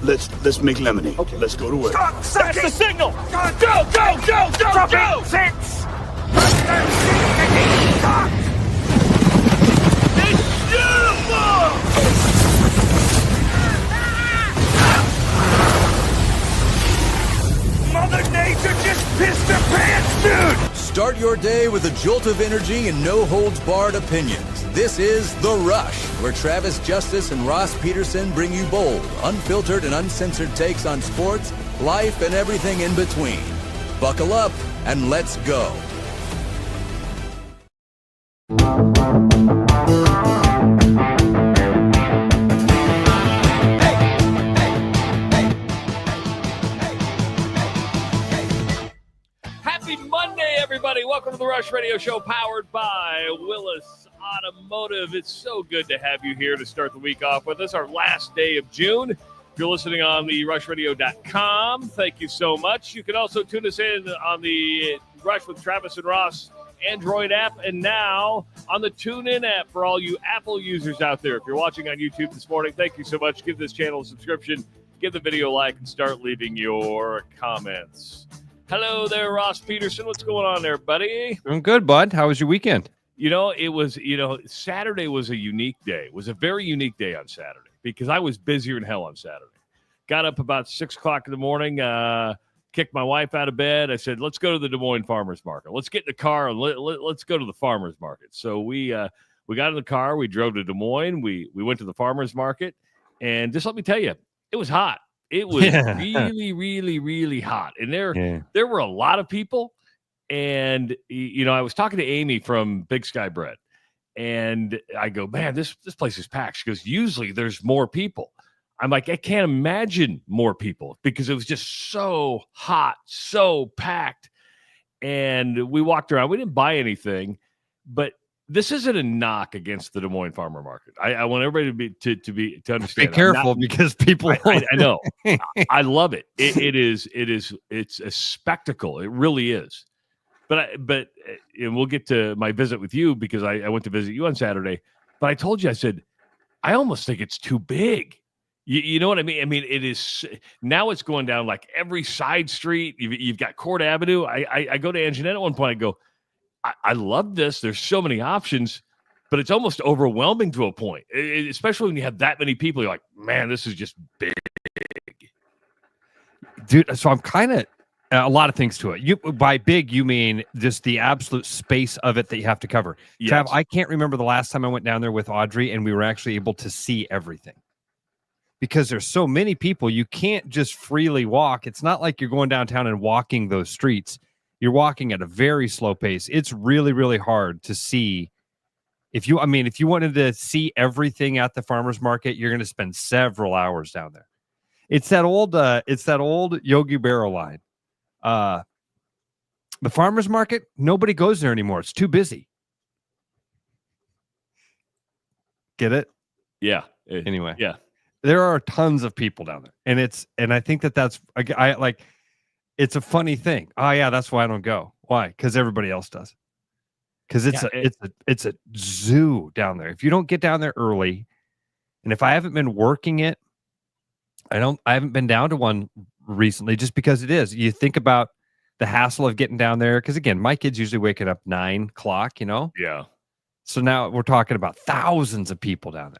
Let's make lemonade. Okay. Let's go to work. That's the signal. Go. 6. It's beautiful. Mother Nature just pissed her pants, dude! Start your day with a jolt of energy and no-holds-barred opinions. This is The Rush, where Travis Justice and Ross Peterson bring you bold, unfiltered, and uncensored takes on sports, life, and everything in between. Buckle up, and let's go. Everybody, welcome to the Rush Radio Show, powered by Willis Automotive. It's so good to have you here to start the week off with us, our last day of June. If you're listening on the rushradio.com, thank you so much. You can also tune us in on the Rush with Travis and Ross Android app, and now on the TuneIn app for all you Apple users out there. If you're watching on YouTube this morning, thank you so much. Give this channel a subscription, give the video a like, and start leaving your comments. Hello there, Ross Peterson. What's going on there, buddy? I'm good, bud. How was your weekend? Saturday was a unique day. It was a very unique day on Saturday because I was busier than hell on Saturday. Got up about 6 o'clock in the morning, kicked my wife out of bed. I said, let's go to the Des Moines Farmers Market. Let's get in the car and let's go to the Farmers Market. So we got in the car. We drove to Des Moines. We went to the Farmers Market. And just let me tell you, it was hot. It was really, really, really hot. And there were a lot of people. And, I was talking to Amy from Big Sky Bread. And I go, man, this place is packed. She goes, usually there's more people. I'm like, I can't imagine more people because it was just so hot, so packed. And we walked around. We didn't buy anything. But this isn't a knock against the Des Moines Farmer Market. I want everybody to understand. Be careful because people. I know. I love it. It's a spectacle. It really is. But and we'll get to my visit with you because I went to visit you on Saturday. But I told you, I said, I almost think it's too big. You know what I mean? I mean, it is now. It's going down like every side street. You've got Court Avenue. I go to Anjanette at one point. I go, I love this. There's so many options, but it's almost overwhelming to a point, especially when you have that many people. You're like, man, this is just big. Dude, so I'm kind of a lot of things to it. By big, you mean just the absolute space of it that you have to cover. Yes. Trav, I can't remember the last time I went down there with Audrey and we were actually able to see everything. Because there's so many people, you can't just freely walk. It's not like you're going downtown and walking those streets. You're walking at a very slow pace. It's really, really hard to see. If you wanted to see everything at the farmer's market, you're going to spend several hours down there. It's that old Yogi Berra line. The farmer's market, nobody goes there anymore. It's too busy. Get it? Yeah. Anyway. Yeah. There are tons of people down there. And I think that's it's a funny thing. Oh yeah, that's why I don't go. Why? Because everybody else does. Because it's a zoo down there. If you don't get down there early, and if I haven't been working it, I haven't been down to one recently just because it is. You think about the hassle of getting down there. Because again, my kids usually waking up 9 o'clock, Yeah. So now we're talking about thousands of people down there.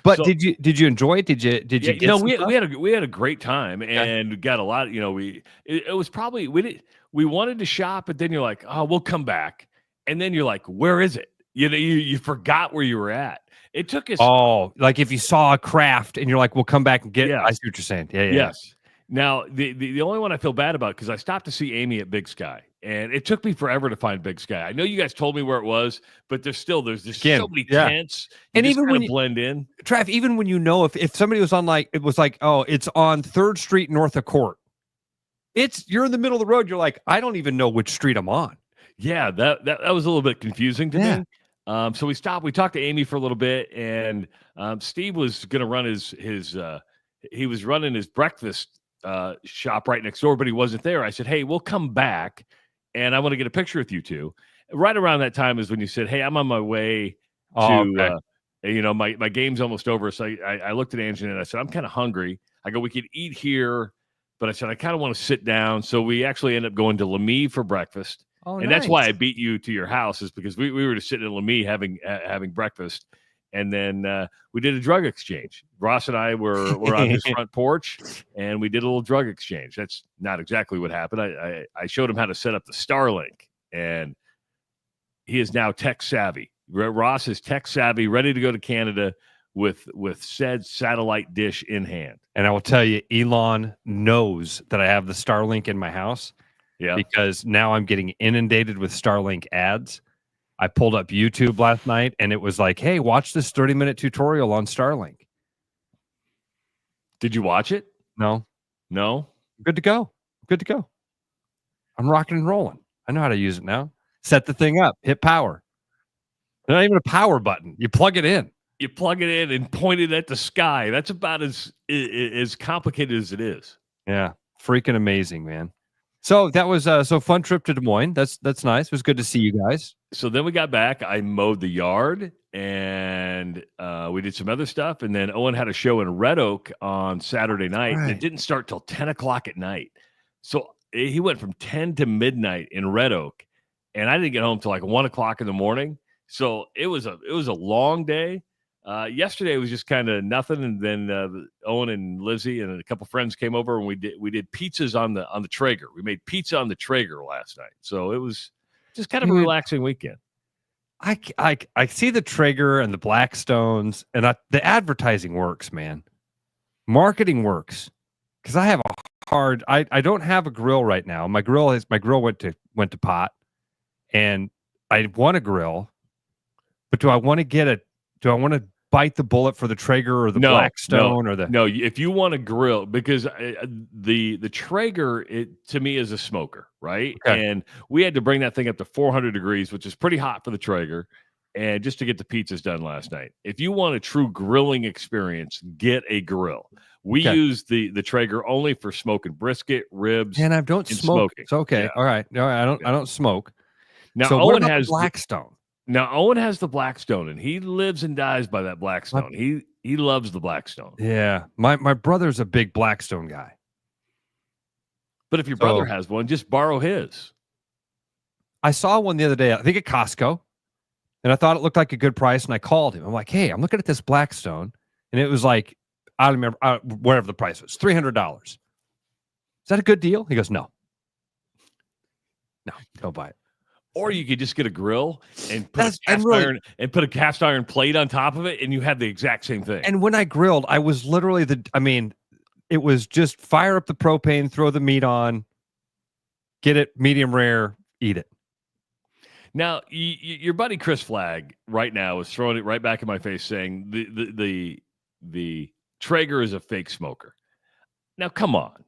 But so, did you enjoy it? Did you? We had a great time and got a lot. It was probably we wanted to shop, but then you're like, oh, we'll come back, and then you're like, where is it? You forgot where you were at. It took us. Oh, like if you saw a craft and you're like, we'll come back and get it. I see what you're saying. Yeah. Yes. Now the only one I feel bad about because I stopped to see Amy at Big Sky. And it took me forever to find Big Sky. I know you guys told me where it was, but there's so many tents. And even when you blend in. Trav, even when if somebody was on it's on 3rd Street north of Court. You're in the middle of the road. You're like, I don't even know which street I'm on. Yeah, that was a little bit confusing to me. So we stopped. We talked to Amy for a little bit, and Steve was going to run he was running his breakfast shop right next door, but he wasn't there. I said, hey, we'll come back. And I want to get a picture with you two. Right around that time is when you said, hey, I'm on my way to, my game's almost over. So I looked at Angie and I said, I'm kind of hungry. I go, we could eat here, but I said, I kind of want to sit down. So we actually ended up going to Lamy for breakfast. Oh, and nice. That's why I beat you to your house, is because we were just sitting in Lamy having breakfast. And then we did a drug exchange. Ross and I were on his front porch, and we did a little drug exchange. That's not exactly what happened. I showed him how to set up the Starlink, and he is now tech savvy. Ross is tech savvy, ready to go to Canada with said satellite dish in hand. And I will tell you, Elon knows that I have the Starlink in my house. Yeah, because now I'm getting inundated with Starlink ads. I pulled up YouTube last night, and it was like, hey, watch this 30-minute tutorial on Starlink. Did you watch it? No. Good to go. I'm rocking and rolling. I know how to use it now. Set the thing up. Hit power. There's not even a power button. You plug it in. You plug it in and point it at the sky. That's about as complicated as it is. Yeah. Freaking amazing, man. So that was fun trip to Des Moines. That's nice. It was good to see you guys. So then we got back. I mowed the yard, and we did some other stuff. And then Owen had a show in Red Oak on Saturday night. Right. And it didn't start till 10 o'clock at night. So he went from 10 to midnight in Red Oak, and I didn't get home till like 1 o'clock in the morning. So it was a long day. Yesterday was just kind of nothing, and then Owen and Lizzie and a couple friends came over, and we did pizzas on the Traeger. We made pizza on the Traeger last night, so it was just kind of a relaxing weekend. I see the Traeger and the Blackstones, and the advertising works, man. Marketing works, because I have a hard. I don't have a grill right now. My grill went to pot, and I want a grill, but do I want to bite the bullet for the Traeger or the Blackstone or the? No, if you want to grill, because the Traeger, to me, is a smoker, right? Okay. And we had to bring that thing up to 400 degrees, which is pretty hot for the Traeger, and just to get the pizzas done last night. If you want a true grilling experience, get a grill. We use the Traeger only for smoking brisket, ribs, and I don't smoke. Smoking. So okay, all right. No, I don't smoke. Now so Owen what about has the Blackstone. Now, Owen has the Blackstone, and he lives and dies by that Blackstone. He loves the Blackstone. Yeah. My brother's a big Blackstone guy. But if your brother has one, just borrow his. I saw one the other day, I think at Costco, and I thought it looked like a good price, and I called him. I'm like, hey, I'm looking at this Blackstone, and it was like, I don't remember, whatever the price was, $300. Is that a good deal? He goes, no, don't buy it. Or you could just get a grill and put a cast iron plate on top of it, and you have the exact same thing. And when I grilled, I was literally it was just fire up the propane, throw the meat on, get it medium rare, eat it. Now, your buddy Chris Flagg right now is throwing it right back in my face, saying the Traeger is a fake smoker. Now, come on.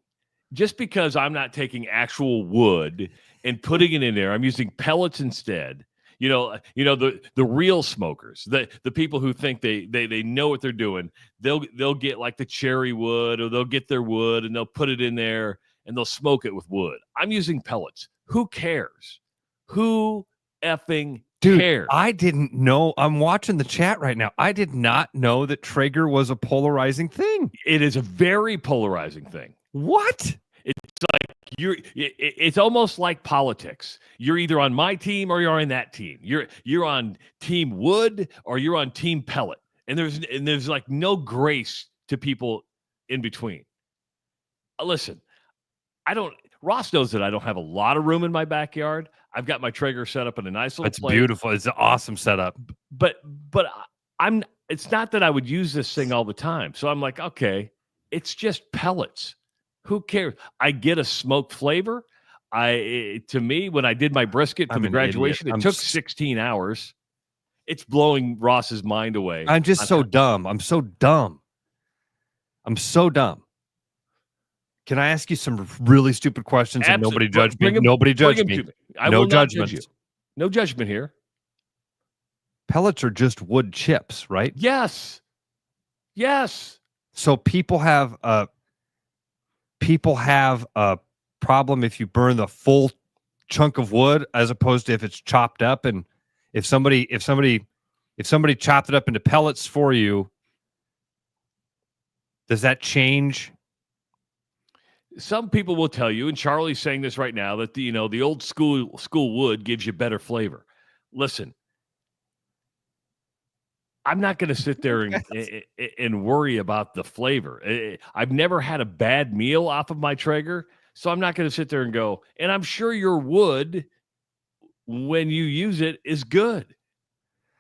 Just because I'm not taking actual wood and putting it in there, I'm using pellets instead. You know the real smokers, the people who think they know what they're doing. They'll get like the cherry wood, or they'll get their wood and they'll put it in there and they'll smoke it with wood. I'm using pellets. Who cares? Who effing cares? I didn't know. I'm watching the chat right now. I did not know that Traeger was a polarizing thing. It is a very polarizing thing. What? It's like it's almost like politics. You're either on my team or you're on that team. You're on team wood or you're on team pellet. And there's like no grace to people in between. Listen, Ross knows that I don't have a lot of room in my backyard. I've got my Traeger set up in a nice little place. It's beautiful. It's an awesome setup. But it's not that I would use this thing all the time. So I'm like, okay, it's just pellets. Who cares? I get a smoked flavor. To me, when I did my brisket for the graduation, it took 16 hours. It's blowing Ross's mind away. I'm just so dumb. I'm so dumb. Can I ask you some really stupid questions? And nobody judge me. Nobody judge me. No judgment. No judgment here. Pellets are just wood chips, right? Yes. So people have a problem if you burn the full chunk of wood as opposed to if it's chopped up. And if somebody chopped it up into pellets for you, does that change Some people will tell you, and Charlie's saying this right now, that the old school wood gives you better flavor. Listen, I'm not going to sit there and worry about the flavor. I've never had a bad meal off of my Traeger, so I'm not going to sit there and go, and I'm sure your wood, when you use it, is good.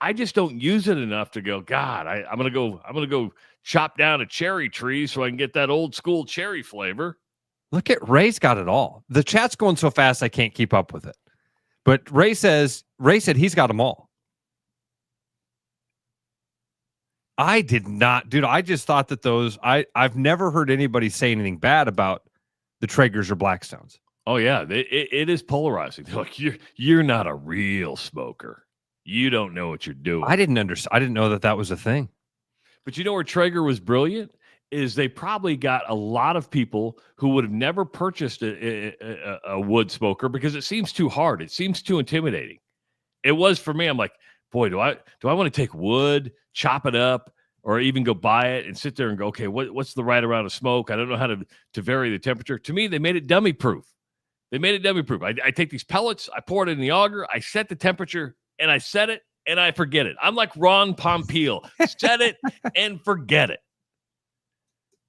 I just don't use it enough to go, God, I'm going to go chop down a cherry tree so I can get that old school cherry flavor. Look at Ray's got it all. The chat's going so fast I can't keep up with it. But Ray said he's got them all. I did not, dude. I just thought that I've never heard anybody say anything bad about the Traegers or Blackstones. Oh yeah, it is polarizing. They're like, you're not a real smoker. You don't know what you're doing. I didn't understand. I didn't know that was a thing. But you know where Traeger was brilliant is they probably got a lot of people who would have never purchased a wood smoker because it seems too hard. It seems too intimidating. It was for me. I'm like, boy, do I want to take wood, chop it up, or even go buy it and sit there and go, okay, what's the right amount of smoke? I don't know how to vary the temperature. To me, they made it dummy proof. I take these pellets, I pour it in the auger, I set the temperature, and I set it, and I forget it. I'm like Ron Pompeo. Set it and forget it.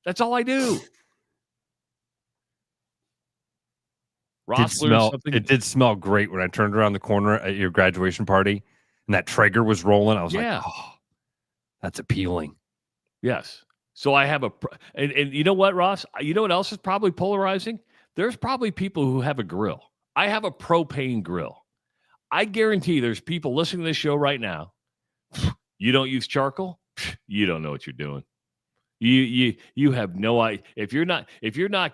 That's all I do. It did smell great when I turned around the corner at your graduation party and that Traeger was rolling. I was like, oh, that's appealing. Yes. So I have and you know what, Ross? You know what else is probably polarizing? There's probably people who have a grill. I have a propane grill. I guarantee there's people listening to this show right now. You don't use charcoal? You don't know what you're doing. You have no idea. If you're not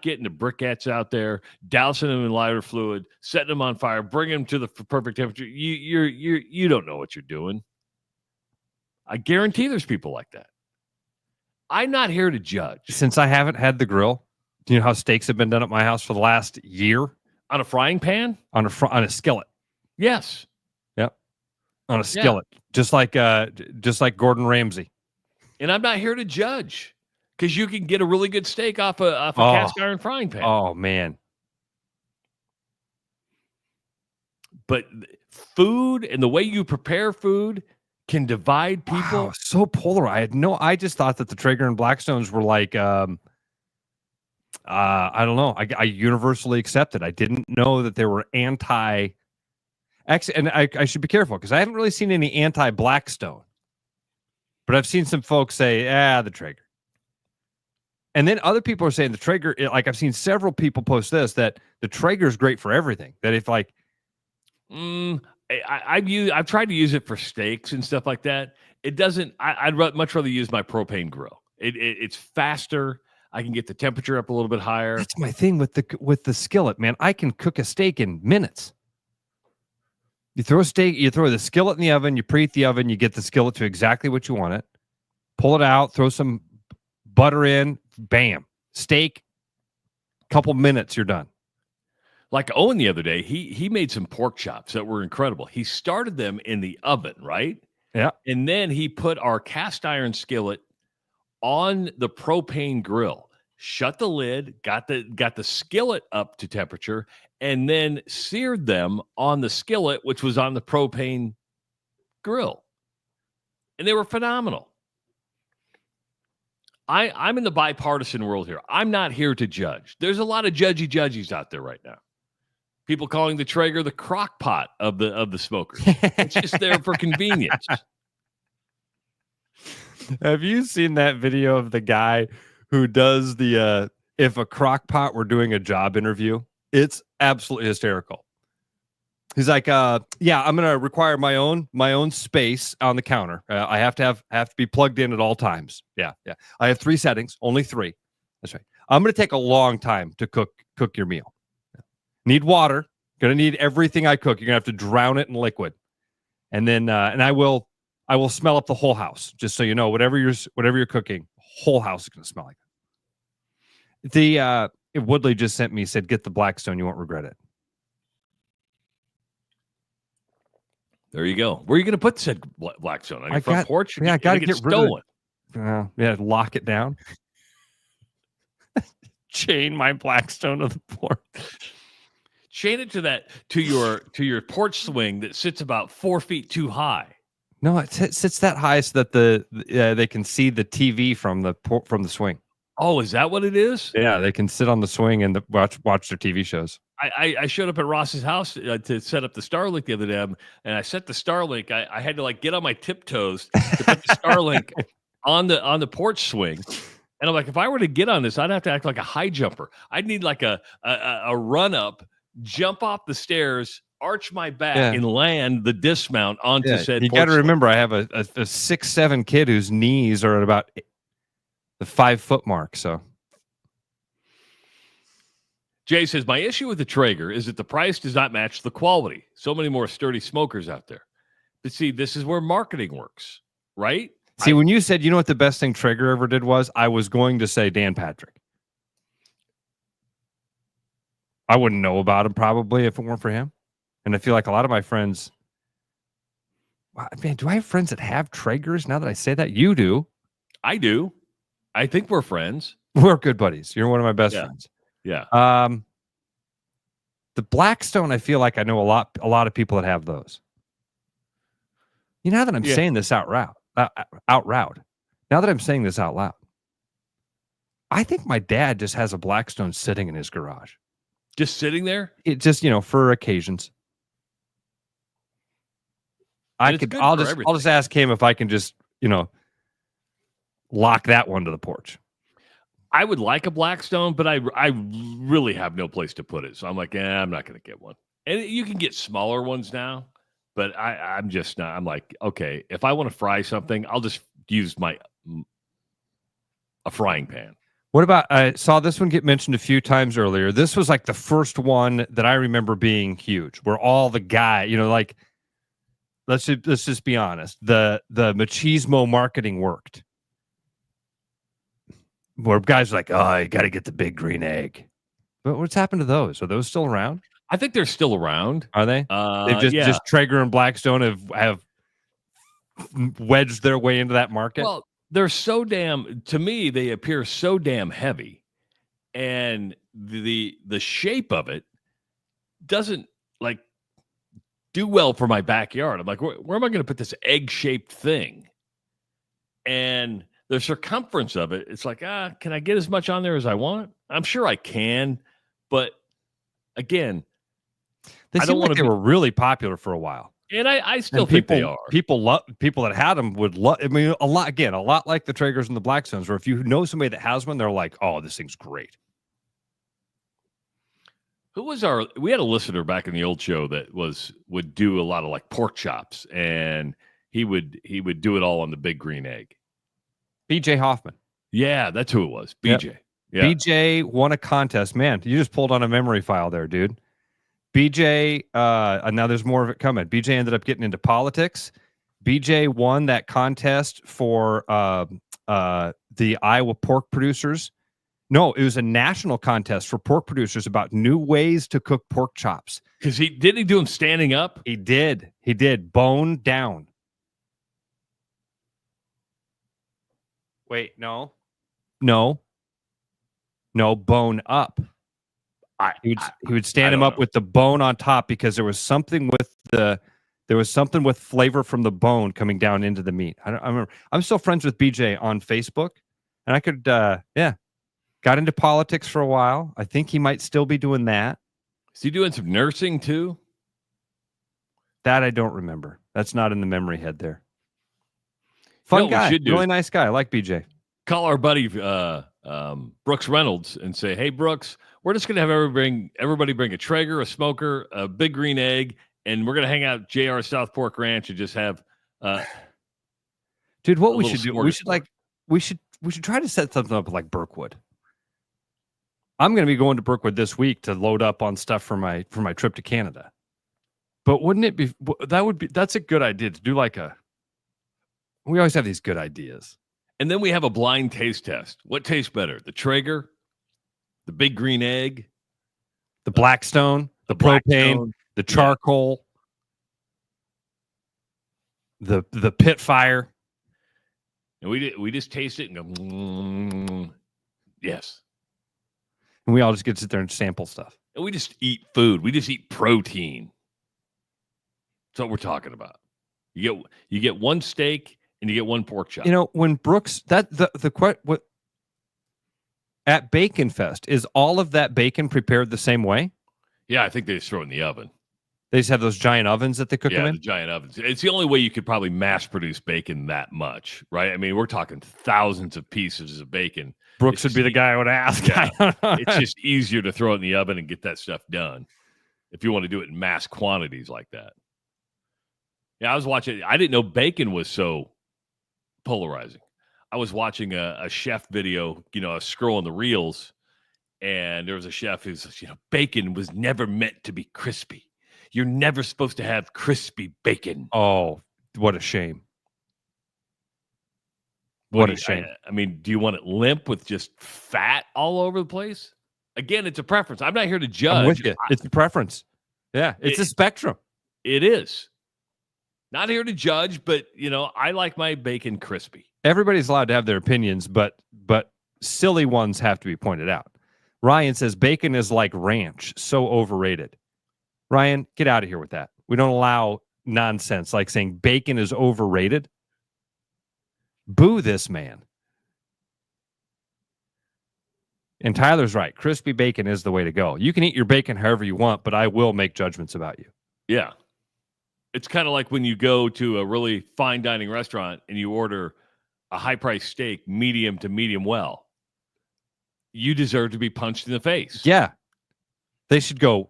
getting the briquettes out there, dousing them in lighter fluid, setting them on fire, bringing them to the perfect temperature, you don't know what you're doing. I guarantee there's people like that. I'm not here to judge. Since I haven't had the grill, do you know how steaks have been done at my house for the last year? On a frying pan? On a skillet. Yes. Yep. On a skillet, just like Gordon Ramsay. And I'm not here to judge. Because you can get a really good steak off a cast iron frying pan. Oh, man. But food and the way you prepare food can divide people. Wow, so polar. I just thought that the Traeger and Blackstones were like, I don't know. I universally accepted. I didn't know that there were and I should be careful because I haven't really seen any anti-Blackstone. But I've seen some folks say, the Traeger. And then other people are saying the Traeger, like I've seen several people post this, that the Traeger is great for everything. That if like, I've tried to use it for steaks and stuff like that. It doesn't. I'd much rather use my propane grill. It's faster. I can get the temperature up a little bit higher. That's my thing with the skillet, man. I can cook a steak in minutes. You throw the skillet in the oven, you preheat the oven, you get the skillet to exactly what you want it. Pull it out, throw some butter in, bam. Steak, couple minutes, you're done. Like Owen the other day, he made some pork chops that were incredible. He started them in the oven, right? Yeah. And then he put our cast iron skillet on the propane grill, shut the lid, got the skillet up to temperature, and then seared them on the skillet, which was on the propane grill. And they were phenomenal. I'm in the bipartisan world here. I'm not here to judge. There's a lot of judgies out there right now. People calling the Traeger the crock pot of the smokers. It's just there for convenience. Have you seen that video of the guy who does the if a crock pot were doing a job interview? It's absolutely hysterical. He's like, I'm going to require my own space on the counter. I have to be plugged in at all times. Yeah. I have 3 settings, only 3. That's right. I'm going to take a long time to cook your meal. Need water. Going to need everything I cook. You're going to have to drown it in liquid. And then and I will smell up the whole house, just so you know, whatever you're cooking, whole house is going to smell like that. Woodley just sent me, said, get the Blackstone, you won't regret it. There you go. Where are you going to put said Blackstone? On your front porch? Yeah, I got to get stolen. Lock it down. chain my Blackstone to the porch. Chain it to your porch swing that sits about 4 feet too high. No, it sits that high so that they can see the TV from the swing. Oh, is that what it is? Yeah, they can sit on the swing and watch their TV shows. I showed up at Ross's house to set up the Starlink the other day, and I set the Starlink. I had to like get on my tiptoes to put the Starlink on the porch swing. And I'm like, if I were to get on this, I'd have to act like a high jumper. I'd need like a run up, jump off the stairs, arch my back, and land the dismount onto said. You got to remember, I have a 6'7" kid whose knees are at about the 5 foot mark. So Jay says, my issue with the Traeger is that the price does not match the quality. So many more sturdy smokers out there. But see, this is where marketing works, right? See, when you said, you know what the best thing Traeger ever did was, I was going to say Dan Patrick. I wouldn't know about him probably if it weren't for him. And I feel like a lot of my friends, man, do I have friends that have Traegers now that I say that? You do. I do. I think we're friends. We're good buddies. You're one of my best friends. Yeah. The Blackstone, I feel like I know a lot of people that have those. You know, now that I'm saying this out loud. Now that I'm saying this out loud, I think my dad just has a Blackstone sitting in his garage. Just sitting there? It just, for occasions. I'll just ask him if I can just, lock that one to the porch. I would like a Blackstone, but I really have no place to put it. So I'm like, I'm not going to get one. And you can get smaller ones now, but I'm just not. I'm like, okay, if I want to fry something, I'll just use a frying pan. What about, I saw this one get mentioned a few times earlier. This was like the first one that I remember being huge, where all the guy, like, let's just be honest. The machismo marketing worked. Where guys are like, oh, you got to get the big green egg. But what's happened to those? Are those still around? I think they're still around. Are they? They've just Traeger and Blackstone have wedged their way into that market. Well, they're so damn, to me, they appear so damn heavy. And the shape of it doesn't like do well for my backyard. I'm like, where am I going to put this egg-shaped thing? And the circumference of it, it's like, can I get as much on there as I want? I'm sure I can, but again, they seem like they were really popular for a while, and I still think they are. People that had them would love. I mean, a lot like the Traegers and the Blackstones, where if you know somebody that has one, they're like, "Oh, this thing's great." Who was we had a listener back in the old show that would do a lot of like pork chops, and he would do it all on the big green egg. BJ Hoffman. Yeah, that's who it was. BJ. Yep. Yeah. BJ won a contest. Man, you just pulled on a memory file there, dude. BJ, and now there's more of it coming. BJ ended up getting into politics. BJ won that contest for the Iowa pork producers. No, it was a national contest for pork producers about new ways to cook pork chops. Because he do them standing up? He did. Bone down. Wait, no, bone up. He would stand him up with the bone on top because there was something with flavor from the bone coming down into the meat. I remember. I'm still friends with BJ on Facebook, and I could, got into politics for a while. I think he might still be doing that. Is he doing some nursing too? That I don't remember. That's not in the memory head there. Fun guy, really nice guy. I like BJ. Call our buddy Brooks Reynolds and say, "Hey Brooks, we're just gonna have everybody bring a Traeger, a smoker, a big green egg, and we're gonna hang out at JR South Pork Ranch and just have." Dude, what we should do? We should try to set something up like Brookwood. I'm gonna be going to Brookwood this week to load up on stuff for my trip to Canada. But wouldn't it be? That's a good idea to do we always have these good ideas. And then we have a blind taste test. What tastes better? The Traeger, the big green egg, the Blackstone, the propane, the charcoal, the pit fire. And we just taste it and go, yes. And we all just get to sit there and sample stuff. And we just eat food. We just eat protein. That's what we're talking about. You get one steak and you get one pork chop. You know, when Brooks what at Bacon Fest, is all of that bacon prepared the same way? Yeah, I think they just throw it in the oven. They just have those giant ovens that they cook them in? Yeah, the giant ovens. It's the only way you could probably mass produce bacon that much, right? I mean, we're talking thousands of pieces of bacon. Brooks would be the guy I would ask. Yeah, it's just easier to throw it in the oven and get that stuff done if you want to do it in mass quantities like that. Yeah, I was watching. I didn't know bacon was so polarizing. I was watching a chef video, scrolling the reels, and there was a chef who's, bacon was never meant to be crispy. You're never supposed to have crispy bacon. Oh, what a shame. What a shame. I mean, do you want it limp with just fat all over the place? Again, it's a preference. I'm not here to judge. I'm with you. It's a preference. Yeah, it's a spectrum. It is. Not here to judge, but, I like my bacon crispy. Everybody's allowed to have their opinions, but silly ones have to be pointed out. Ryan says bacon is like ranch, so overrated. Ryan, get out of here with that. We don't allow nonsense like saying bacon is overrated. Boo this man. And Tyler's right. Crispy bacon is the way to go. You can eat your bacon however you want, but I will make judgments about you. Yeah. It's kind of like when you go to a really fine dining restaurant and you order a high-priced steak, medium to medium well. You deserve to be punched in the face. Yeah. They should go,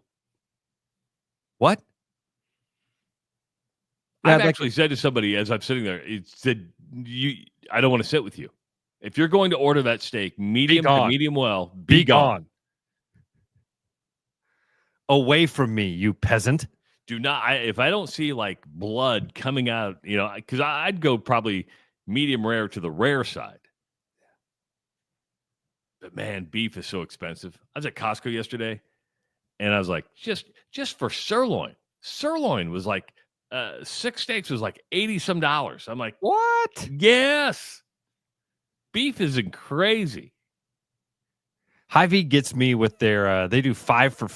what? I've actually said to somebody as I'm sitting there, it said, I don't want to sit with you. If you're going to order that steak, medium to medium well, be gone. Away from me, you peasant. Do not, if I don't see like blood coming out, because I'd go probably medium rare to the rare side. But man, beef is so expensive. I was at Costco yesterday, and I was like, just for sirloin. Sirloin was like 6 steaks was like $80-some. I'm like, what? Yes. Beef is crazy. Hy-Vee gets me with their they do 5 for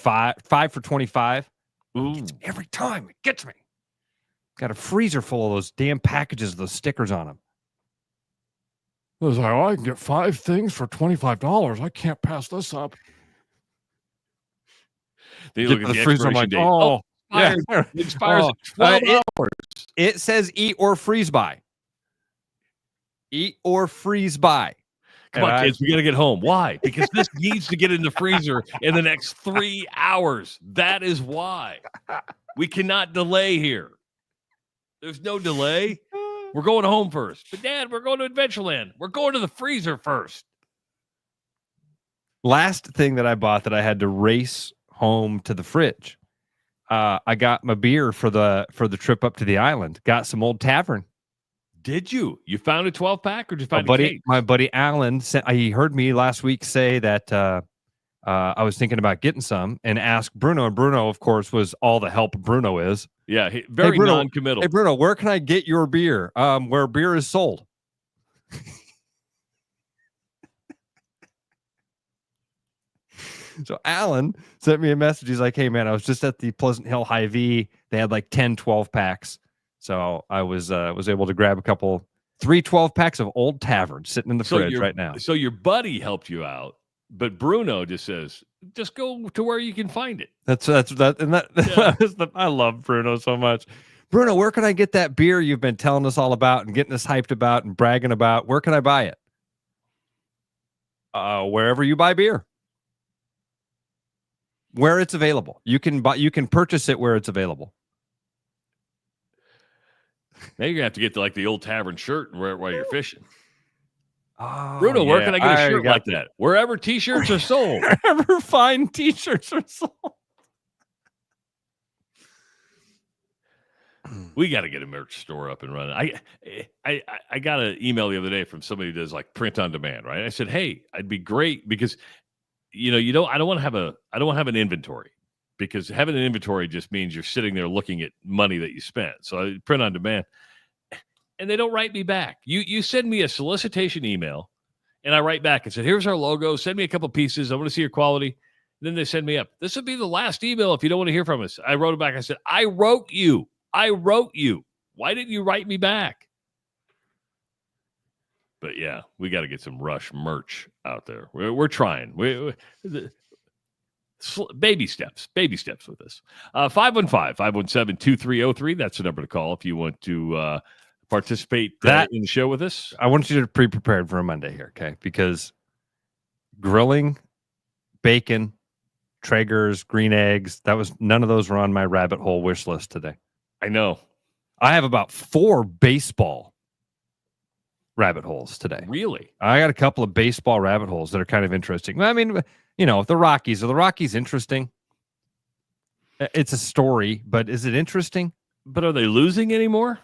25. Ooh. Every time it gets me. Got a freezer full of those damn packages, those stickers on them. I was like, I can get 5 things for $25. I can't pass this up. They look at the freezer. I'm like, date. Yeah. It expires in 12 hours. It says eat or freeze by. Eat or freeze by. Come on, kids, we got to get home. Why? Because this needs to get in the freezer in the next 3 hours. That is why. We cannot delay here. There's no delay. We're going home first. But, Dad, we're going to Adventureland. We're going to the freezer first. Last thing that I bought that I had to race home to the fridge. I got my beer for the trip up to the island. Got some Old Tavern. Did you? You found a 12-pack or did you find a case? My buddy Alan, he heard me last week say that I was thinking about getting some and asked Bruno. And Bruno, of course, was all the help Bruno is. Yeah, very non-committal. Hey, Bruno, where can I get your beer? Where beer is sold. So Alan sent me a message. He's like, hey, man, I was just at the Pleasant Hill Hy-Vee. They had like 10 12-packs. So I was able to grab 3 12-packs of Old Tavern sitting in the fridge right now. So your buddy helped you out, but Bruno just says, just go to where you can find it. I love Bruno so much. Bruno, where can I get that beer you've been telling us all about and getting us hyped about and bragging about? Where can I buy it? Wherever you buy beer. Where it's available. You can purchase it where it's available. Now you're gonna have to get the Old Tavern shirt while you're fishing. Oh, Bruno, where can I get a shirt like that? Wherever t-shirts are sold. Wherever fine t-shirts are sold. We got to get a merch store up and running. I got an email the other day from somebody who does like print on demand, right? I said, hey, I'd be great because I don't want to have an inventory. Because having an inventory just means you're sitting there looking at money that you spent. So I print on demand, and they don't write me back. You send me a solicitation email, And I write back and said, here's our logo. Send me a couple pieces. I want to see your quality. And then they send me up. This would be the last email if you don't want to hear from us. I wrote it back. I said, I wrote you. Why didn't you write me back? But yeah, we got to get some Rush merch out there. We're trying. Baby steps with this. 515-517-2303. That's the number to call if you want to participate in the show with us. I want you to be prepared for a Monday here, okay? Because grilling, bacon, Traeger's, green eggs, none of those were on my rabbit hole wish list today. I know. I have about 4 baseball rabbit holes today. Really? I got a couple of baseball rabbit holes that are kind of interesting. I mean, the Rockies. Are the Rockies interesting? It's a story, but is it interesting? But are they losing anymore?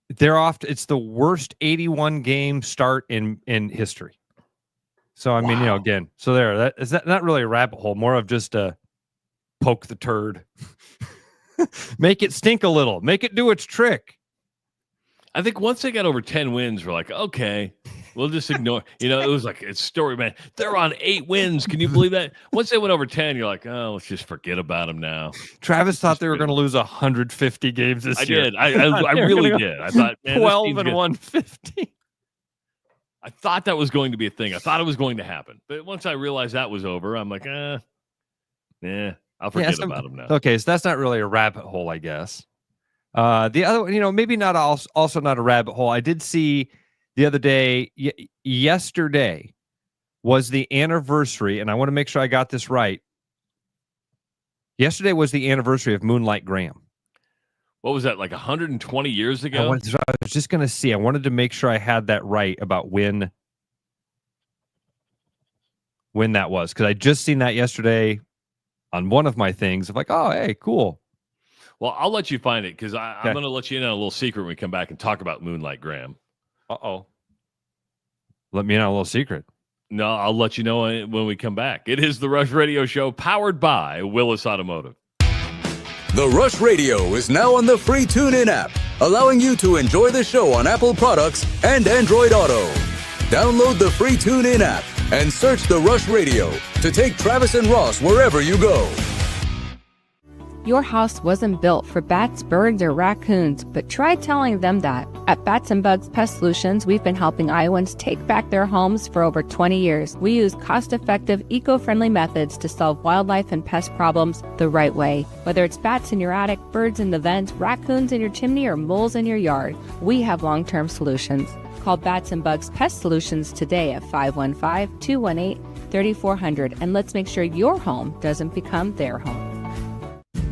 They're off. It's the worst 81 game start in history. So, I mean, again, so is that not really a rabbit hole, more of just a poke the turd. Make it stink a little. Make it do its trick. I think once they got over 10 wins, we're like, okay, we'll just ignore. It was like it's story, man. They're on 8 wins. Can you believe that? Once they went over 10, you're like, oh, let's just forget about them now. Travis thought they were going to lose 150 games this year. I did. I really did. I thought, man, 12 and 150. I thought that was going to be a thing. I thought it was going to happen. But once I realized that was over, I'm like, I'll forget about them now. Okay, so that's not really a rabbit hole, I guess. The other, maybe not also not a rabbit hole. I did see the other day, yesterday was the anniversary, and I want to make sure I got this right. Yesterday was the anniversary of Moonlight Graham. What was that, like 120 years ago? I was just going to see. I wanted to make sure I had that right about when that was, because I just seen that yesterday on one of my things of like, oh, hey, cool. Well, I'll let you find it because I'm going to let you in on a little secret when we come back and talk about Moonlight Graham. Uh-oh. Let me in on a little secret. No, I'll let you know when we come back. It is the Rush Radio Show powered by Willis Automotive. The Rush Radio is now on the free TuneIn app, allowing you to enjoy the show on Apple products and Android Auto. Download the free TuneIn app and search The Rush Radio to take Travis and Ross wherever you go. Your house wasn't built for bats, birds, or raccoons, but try telling them that. At Bats and Bugs Pest Solutions, we've been helping Iowans take back their homes for over 20 years. We use cost-effective, eco-friendly methods to solve wildlife and pest problems the right way. Whether it's bats in your attic, birds in the vent, raccoons in your chimney, or moles in your yard, we have long-term solutions. Call Bats and Bugs Pest Solutions today at 515-218-3400, and let's make sure your home doesn't become their home.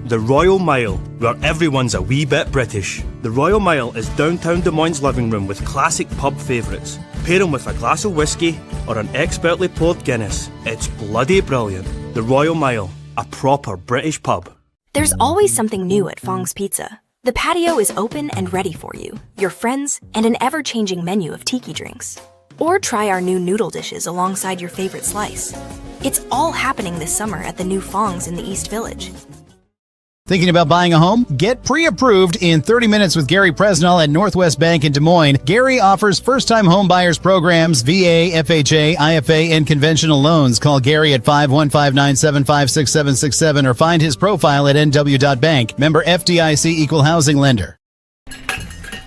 The Royal Mile, where everyone's a wee bit British. The Royal Mile is downtown Des Moines' living room with classic pub favourites. Pair them with a glass of whiskey or an expertly poured Guinness. It's bloody brilliant. The Royal Mile, a proper British pub. There's always something new at Fong's Pizza. The patio is open and ready for you, your friends, and an ever-changing menu of tiki drinks. Or try our new noodle dishes alongside your favorite slice. It's all happening this summer at the new Fong's in the East Village. Thinking about buying a home? Get pre-approved in 30 minutes with Gary Presnell at Northwest Bank in Des Moines. Gary offers first-time home buyers programs, VA, FHA, IFA, and conventional loans. Call Gary at 515-975-6767 or find his profile at nw.bank. Member FDIC Equal Housing Lender.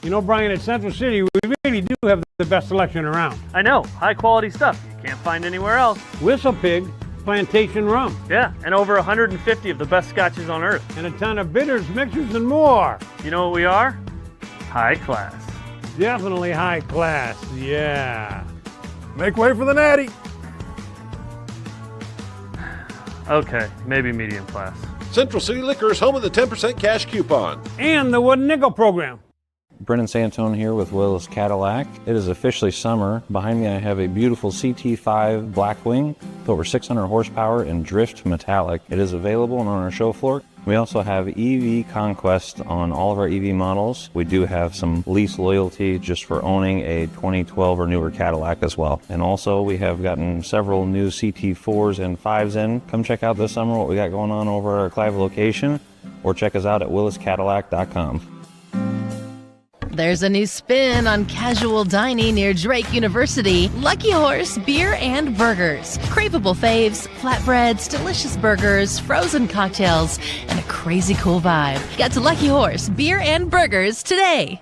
You know, Brian, at Central City, we really do have the best selection around. I know. High-quality stuff you can't find anywhere else. Whistle Pig Plantation Rum. Yeah, and over 150 of the best scotches on earth. And a ton of bitters, mixers, and more. You know what we are? High class. Definitely high class, yeah. Make way for the natty. Okay, maybe medium class. Central City Liquor is home of the 10% cash coupon. And the Wooden Nickel program. Brennan Santone here with Willis Cadillac. It is officially summer. Behind me I have a beautiful CT5 Blackwing with over 600 horsepower and drift metallic. It is available on our show floor. We also have EV Conquest on all of our EV models. We do have some lease loyalty just for owning a 2012 or newer Cadillac as well. And also we have gotten several new CT4s and 5s in. Come check out this summer what we got going on over at our Clive location or check us out at williscadillac.com. There's a new spin on casual dining near Drake University. Lucky Horse Beer and Burgers. Craveable faves, flatbreads, delicious burgers, frozen cocktails, and a crazy cool vibe. Get to Lucky Horse Beer and Burgers today.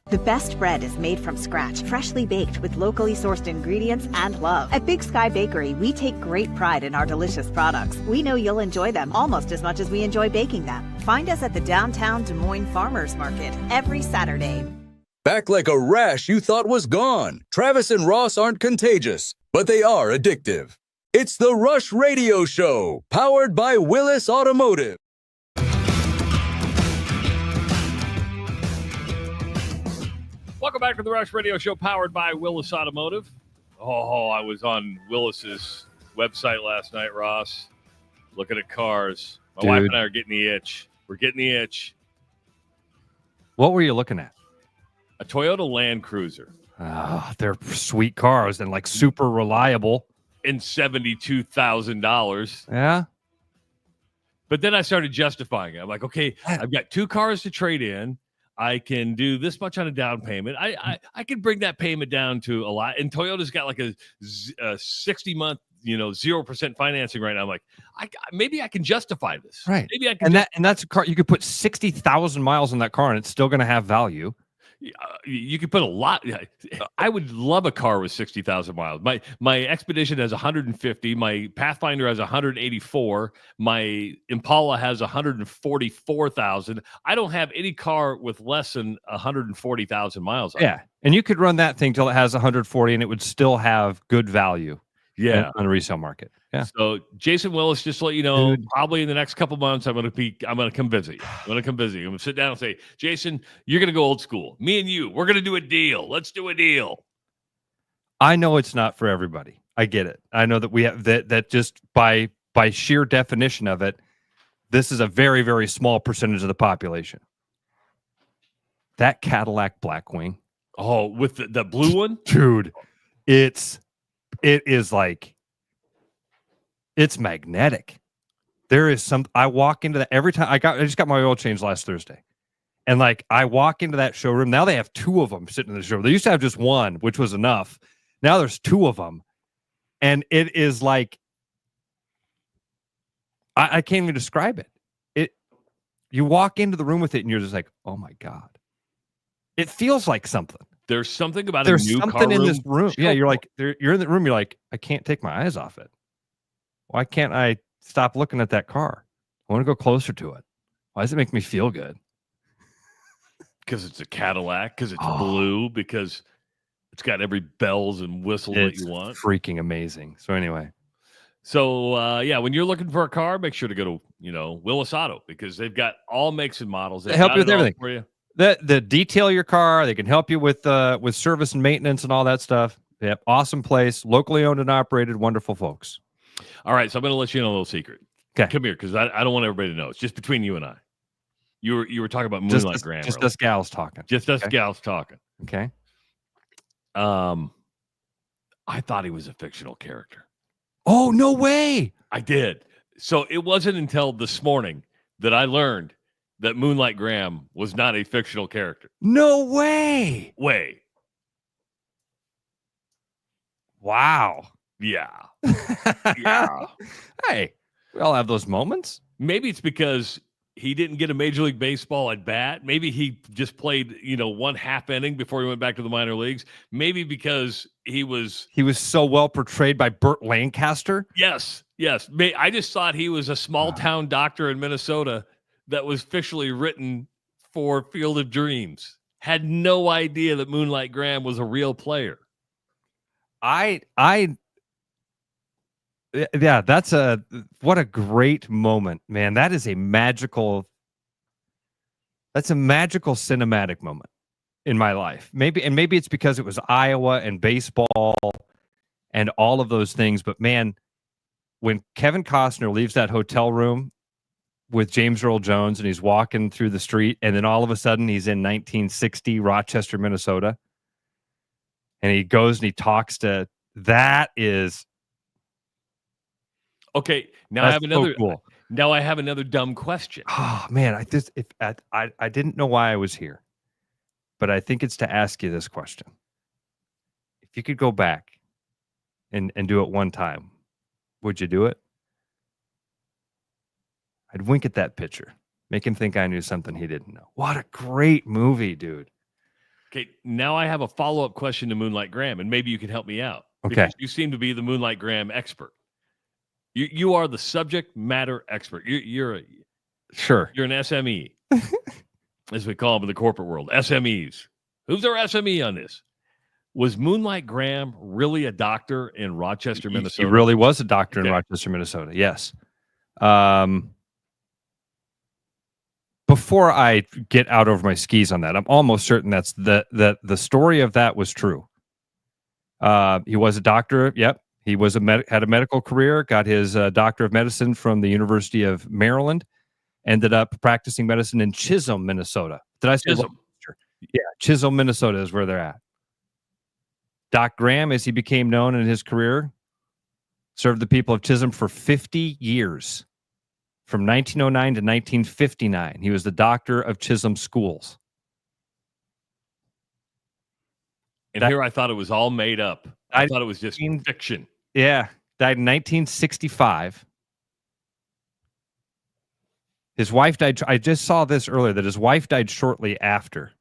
The best bread is made from scratch, freshly baked with locally sourced ingredients and love. At Big Sky Bakery, we take great pride in our delicious products. We know you'll enjoy them almost as much as we enjoy baking them. Find us at the downtown Des Moines Farmers Market every Saturday. Back like a rash you thought was gone. Travis and Ross aren't contagious, but they are addictive. It's the Rush Radio Show, powered by Willis Automotive. Welcome back to the Rush Radio Show, powered by Willis Automotive. Oh, I was on Willis's website last night, Ross, looking at cars. My wife and I are getting the itch. We're getting the itch. What were you looking at? A Toyota Land Cruiser. Oh, they're sweet cars and like super reliable. In $72,000. Yeah. But then I started justifying it. I'm like, okay, I've got 2 cars to trade in. I can do this much on a down payment. I can bring that payment down to a lot. And Toyota's got like a 60-month, 0% financing right now. I'm like, maybe I can justify this. Right. Maybe I can. And that's a car you could put 60,000 miles on that car, and it's still going to have value. You could put a lot. I would love a car with 60,000 miles. My Expedition has 150. My Pathfinder has 184. My Impala has 144,000. I don't have any car with less than 140,000 miles on it. And you could run that thing till it has 140, and it would still have good value. Yeah, on the resale market. Yeah. So Jason Willis, just to let you know, probably in the next couple months, I'm gonna come visit you. I'm gonna sit down and say, Jason, you're gonna go old school. Me and you, we're gonna do a deal. Let's do a deal. I know it's not for everybody. I get it. I know that we have that just by sheer definition of it, this is a very, very small percentage of the population. That Cadillac Blackwing. Oh, with the blue one? Dude, it is like, it's magnetic. There is I walk into that every time I just got my oil change last Thursday. And like, I walk into that showroom. Now they have 2 of them sitting in the showroom. They used to have just 1, which was enough. Now there's 2 of them. And it is like, I can't even describe it. You walk into the room with it and you're just like, oh my God. It feels like something. There's something about There's a new something car room. in this room. Yeah, you're like, you're in the room. You're like, I can't take my eyes off it. Why can't I stop looking at that car? I want to go closer to it. Why does it make me feel good? Because it's a Cadillac. Because it's blue. Because it's got every bells and whistles that you want. Freaking amazing. So anyway. So when you're looking for a car, make sure to go to Willis Auto, because they've got all makes and models. They help you with everything for you. The detail your car, they can help you with service and maintenance and all that stuff. Yep, awesome place, locally owned and operated, wonderful folks. All right, so I'm going to let you in a little secret. Okay, come here, because I don't want everybody to know. It's just between you and I. You were talking about Moonlight Graham. Just us gals talking. Just us gals talking. Okay. I thought he was a fictional character. Oh, no way! I did. So it wasn't until this morning that I learned that Moonlight Graham was not a fictional character. No way! Wow. Yeah. Yeah. Hey, we all have those moments. Maybe it's because he didn't get a Major League Baseball at bat. Maybe he just played, 1 half inning before he went back to the minor leagues. Maybe because he was so well portrayed by Burt Lancaster. Yes. I just thought he was a small town doctor in Minnesota that was fictionally written for Field of Dreams. Had no idea that Moonlight Graham was a real player. Yeah, what a great moment, man. That's a magical cinematic moment. in my life. Maybe it's because it was Iowa and baseball and all of those things. But man, when Kevin Costner leaves that hotel room with James Earl Jones and he's walking through the street, and then all of a sudden he's in 1960 Rochester, Minnesota, and he goes and he talks to that is okay. Now I have another. So cool. Now I have another dumb question. Oh man, I didn't know why I was here, but I think it's to ask you this question: if you could go back and do it one time, would you do it? I'd wink at that picture, make him think I knew something he didn't know. What a great movie, dude. Okay, now I have a follow-up question to Moonlight Graham, and maybe you can help me out. Okay. Because you seem to be the Moonlight Graham expert. You are the subject matter expert. You're an SME, as we call them in the corporate world. SMEs. Who's our SME on this? Was Moonlight Graham really a doctor in Rochester, Minnesota? He really was a doctor in Rochester, Minnesota. Yes. Before I get out over my skis on that, I'm almost certain that's the story of that was true. He was a doctor. Yep. He was had a medical career, got his doctor of medicine from the University of Maryland, ended up practicing medicine in Chisholm, Minnesota. Did I say Chisholm? Yeah, Chisholm, Minnesota is where they're at. Doc Graham, as he became known in his career, served the people of Chisholm for 50 years. From 1909 to 1959, he was the doctor of Chisholm schools. And here I thought it was all made up. I thought it was just fiction. Yeah, died in 1965. His wife died. I just saw this earlier that his wife died shortly after.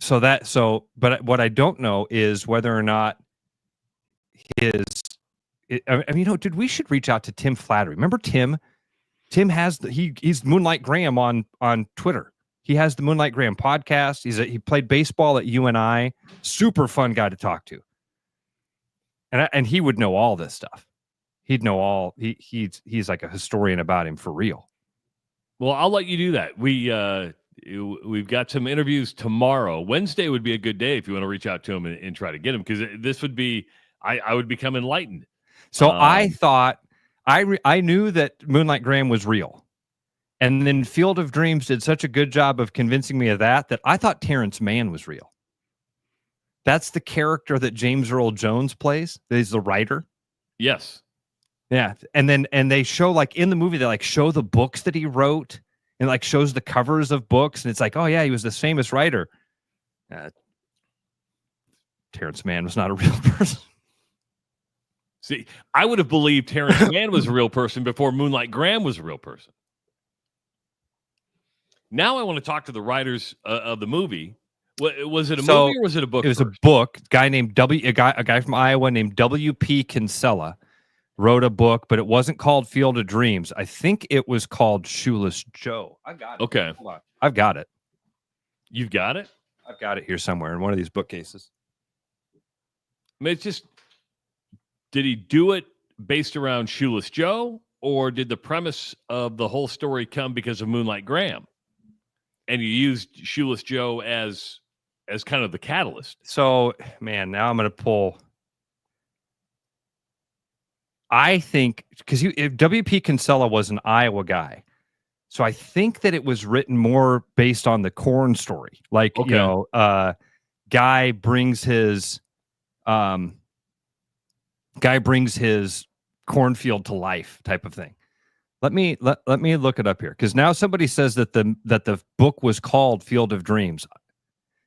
But what I don't know is whether or not dude, we should reach out to Tim Flattery. Remember Tim? Tim has he's Moonlight Graham on Twitter. He has the Moonlight Graham podcast. He played baseball at UNI. Super fun guy to talk to. And he would know all this stuff. He'd know all. He's like a historian about him for real. Well, I'll let you do that. We've got some interviews tomorrow. Wednesday would be a good day if you want to reach out to him and try to get him, because this would be I would become enlightened. So I thought I knew that Moonlight Graham was real, and then Field of Dreams did such a good job of convincing me of that I thought Terrence Mann was real. That's the character that James Earl Jones plays. He's the writer. Yes. Yeah, and they show, like, in the movie, they like show the books that he wrote and like shows the covers of books, and it's like, oh yeah, he was this famous writer. Terrence Mann was not a real person. See, I would have believed Terrence Mann was a real person before Moonlight Graham was a real person. Now I want to talk to the writers of the movie. Was it a movie or was it a book? It was a book. A guy from Iowa named W.P. Kinsella wrote a book, but it wasn't called Field of Dreams. I think it was called Shoeless Joe. I got it. Okay. Hold on. I've got it. You've got it? I've got it here somewhere in one of these bookcases. I mean, it's just, did he do it based around Shoeless Joe, or did the premise of the whole story come because of Moonlight Graham? And you used Shoeless Joe as kind of the catalyst. So, man, now I'm going to pull. I think, because W.P. Kinsella was an Iowa guy, so I think that it was written more based on the corn story. Like, okay. Guy brings his cornfield to life type of thing. Let me look it up here, because now somebody says that the book was called Field of Dreams.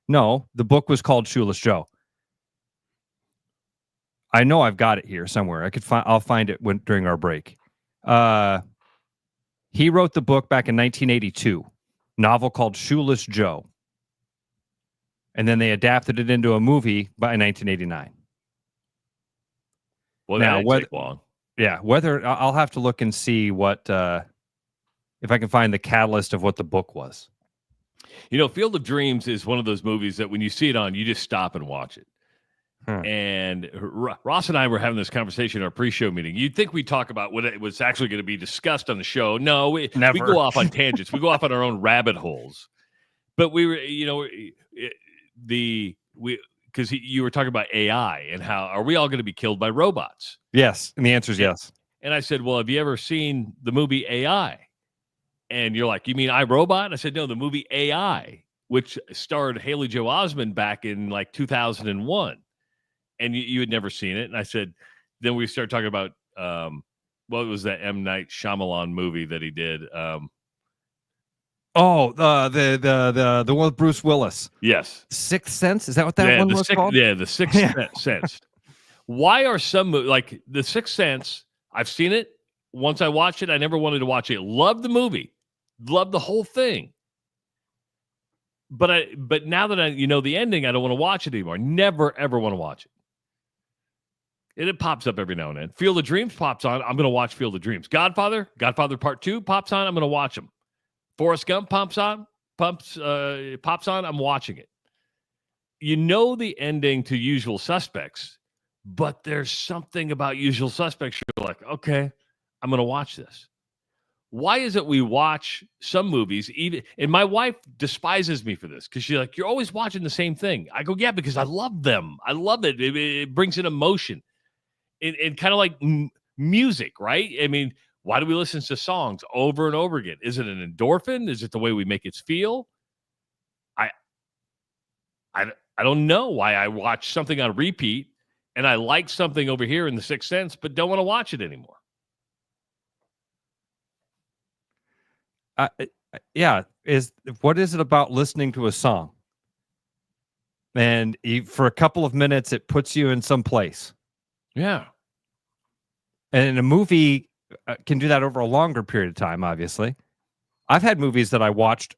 No, the book was called Shoeless Joe. I know I've got it here somewhere. I'll find it during our break. He wrote the book back in 1982, novel called Shoeless Joe, and then they adapted it into a movie by 1989. Well, that didn't take long. Yeah, whether I'll have to look and see what if I can find the catalyst of what the book was. Field of Dreams is one of those movies that when you see it on, you just stop and watch it. And Ross and I were having this conversation in our pre-show meeting. You'd think we'd talk about what it was actually going to be discussed on the show. No, we go off on tangents. We go off on our own rabbit holes. But we were, because you were talking about AI and how are we all going to be killed by robots? Yes, and the answer is yes. And I said, well, have you ever seen the movie AI? And you're like, you mean iRobot? I said, no, the movie AI, which starred Haley Joel Osment back in like 2001. And you had never seen it. And I said, then we started talking about what was that M. Night Shyamalan movie that he did? The one with Bruce Willis. Yes. Sixth Sense? Is that what that one was called? Yeah, The Sixth Sense. Why are some like The Sixth Sense? I've seen it. Once I watched it, I never wanted to watch it. Loved the movie. Loved the whole thing. But now that I the ending, I don't want to watch it anymore. Never, ever want to watch it. It pops up every now and then. Field of Dreams pops on. I'm going to watch Field of Dreams. Godfather Part 2 pops on. I'm going to watch them. Forrest Gump pops on. I'm watching it. The ending to Usual Suspects, but there's something about Usual Suspects. You're like, okay, I'm going to watch this. Why is it we watch some movies, and my wife despises me for this because she's like, you're always watching the same thing. I go, yeah, because I love them. I love it. It brings in emotion. And kind of like music, right? I mean, why do we listen to songs over and over again? Is it an endorphin? Is it the way we make it feel? I don't know why I watch something on repeat and I like something over here in The Sixth Sense, but don't want to watch it anymore. What is it about listening to a song? And for a couple of minutes, it puts you in some place. Yeah. And a movie can do that over a longer period of time, obviously. I've had movies that I watched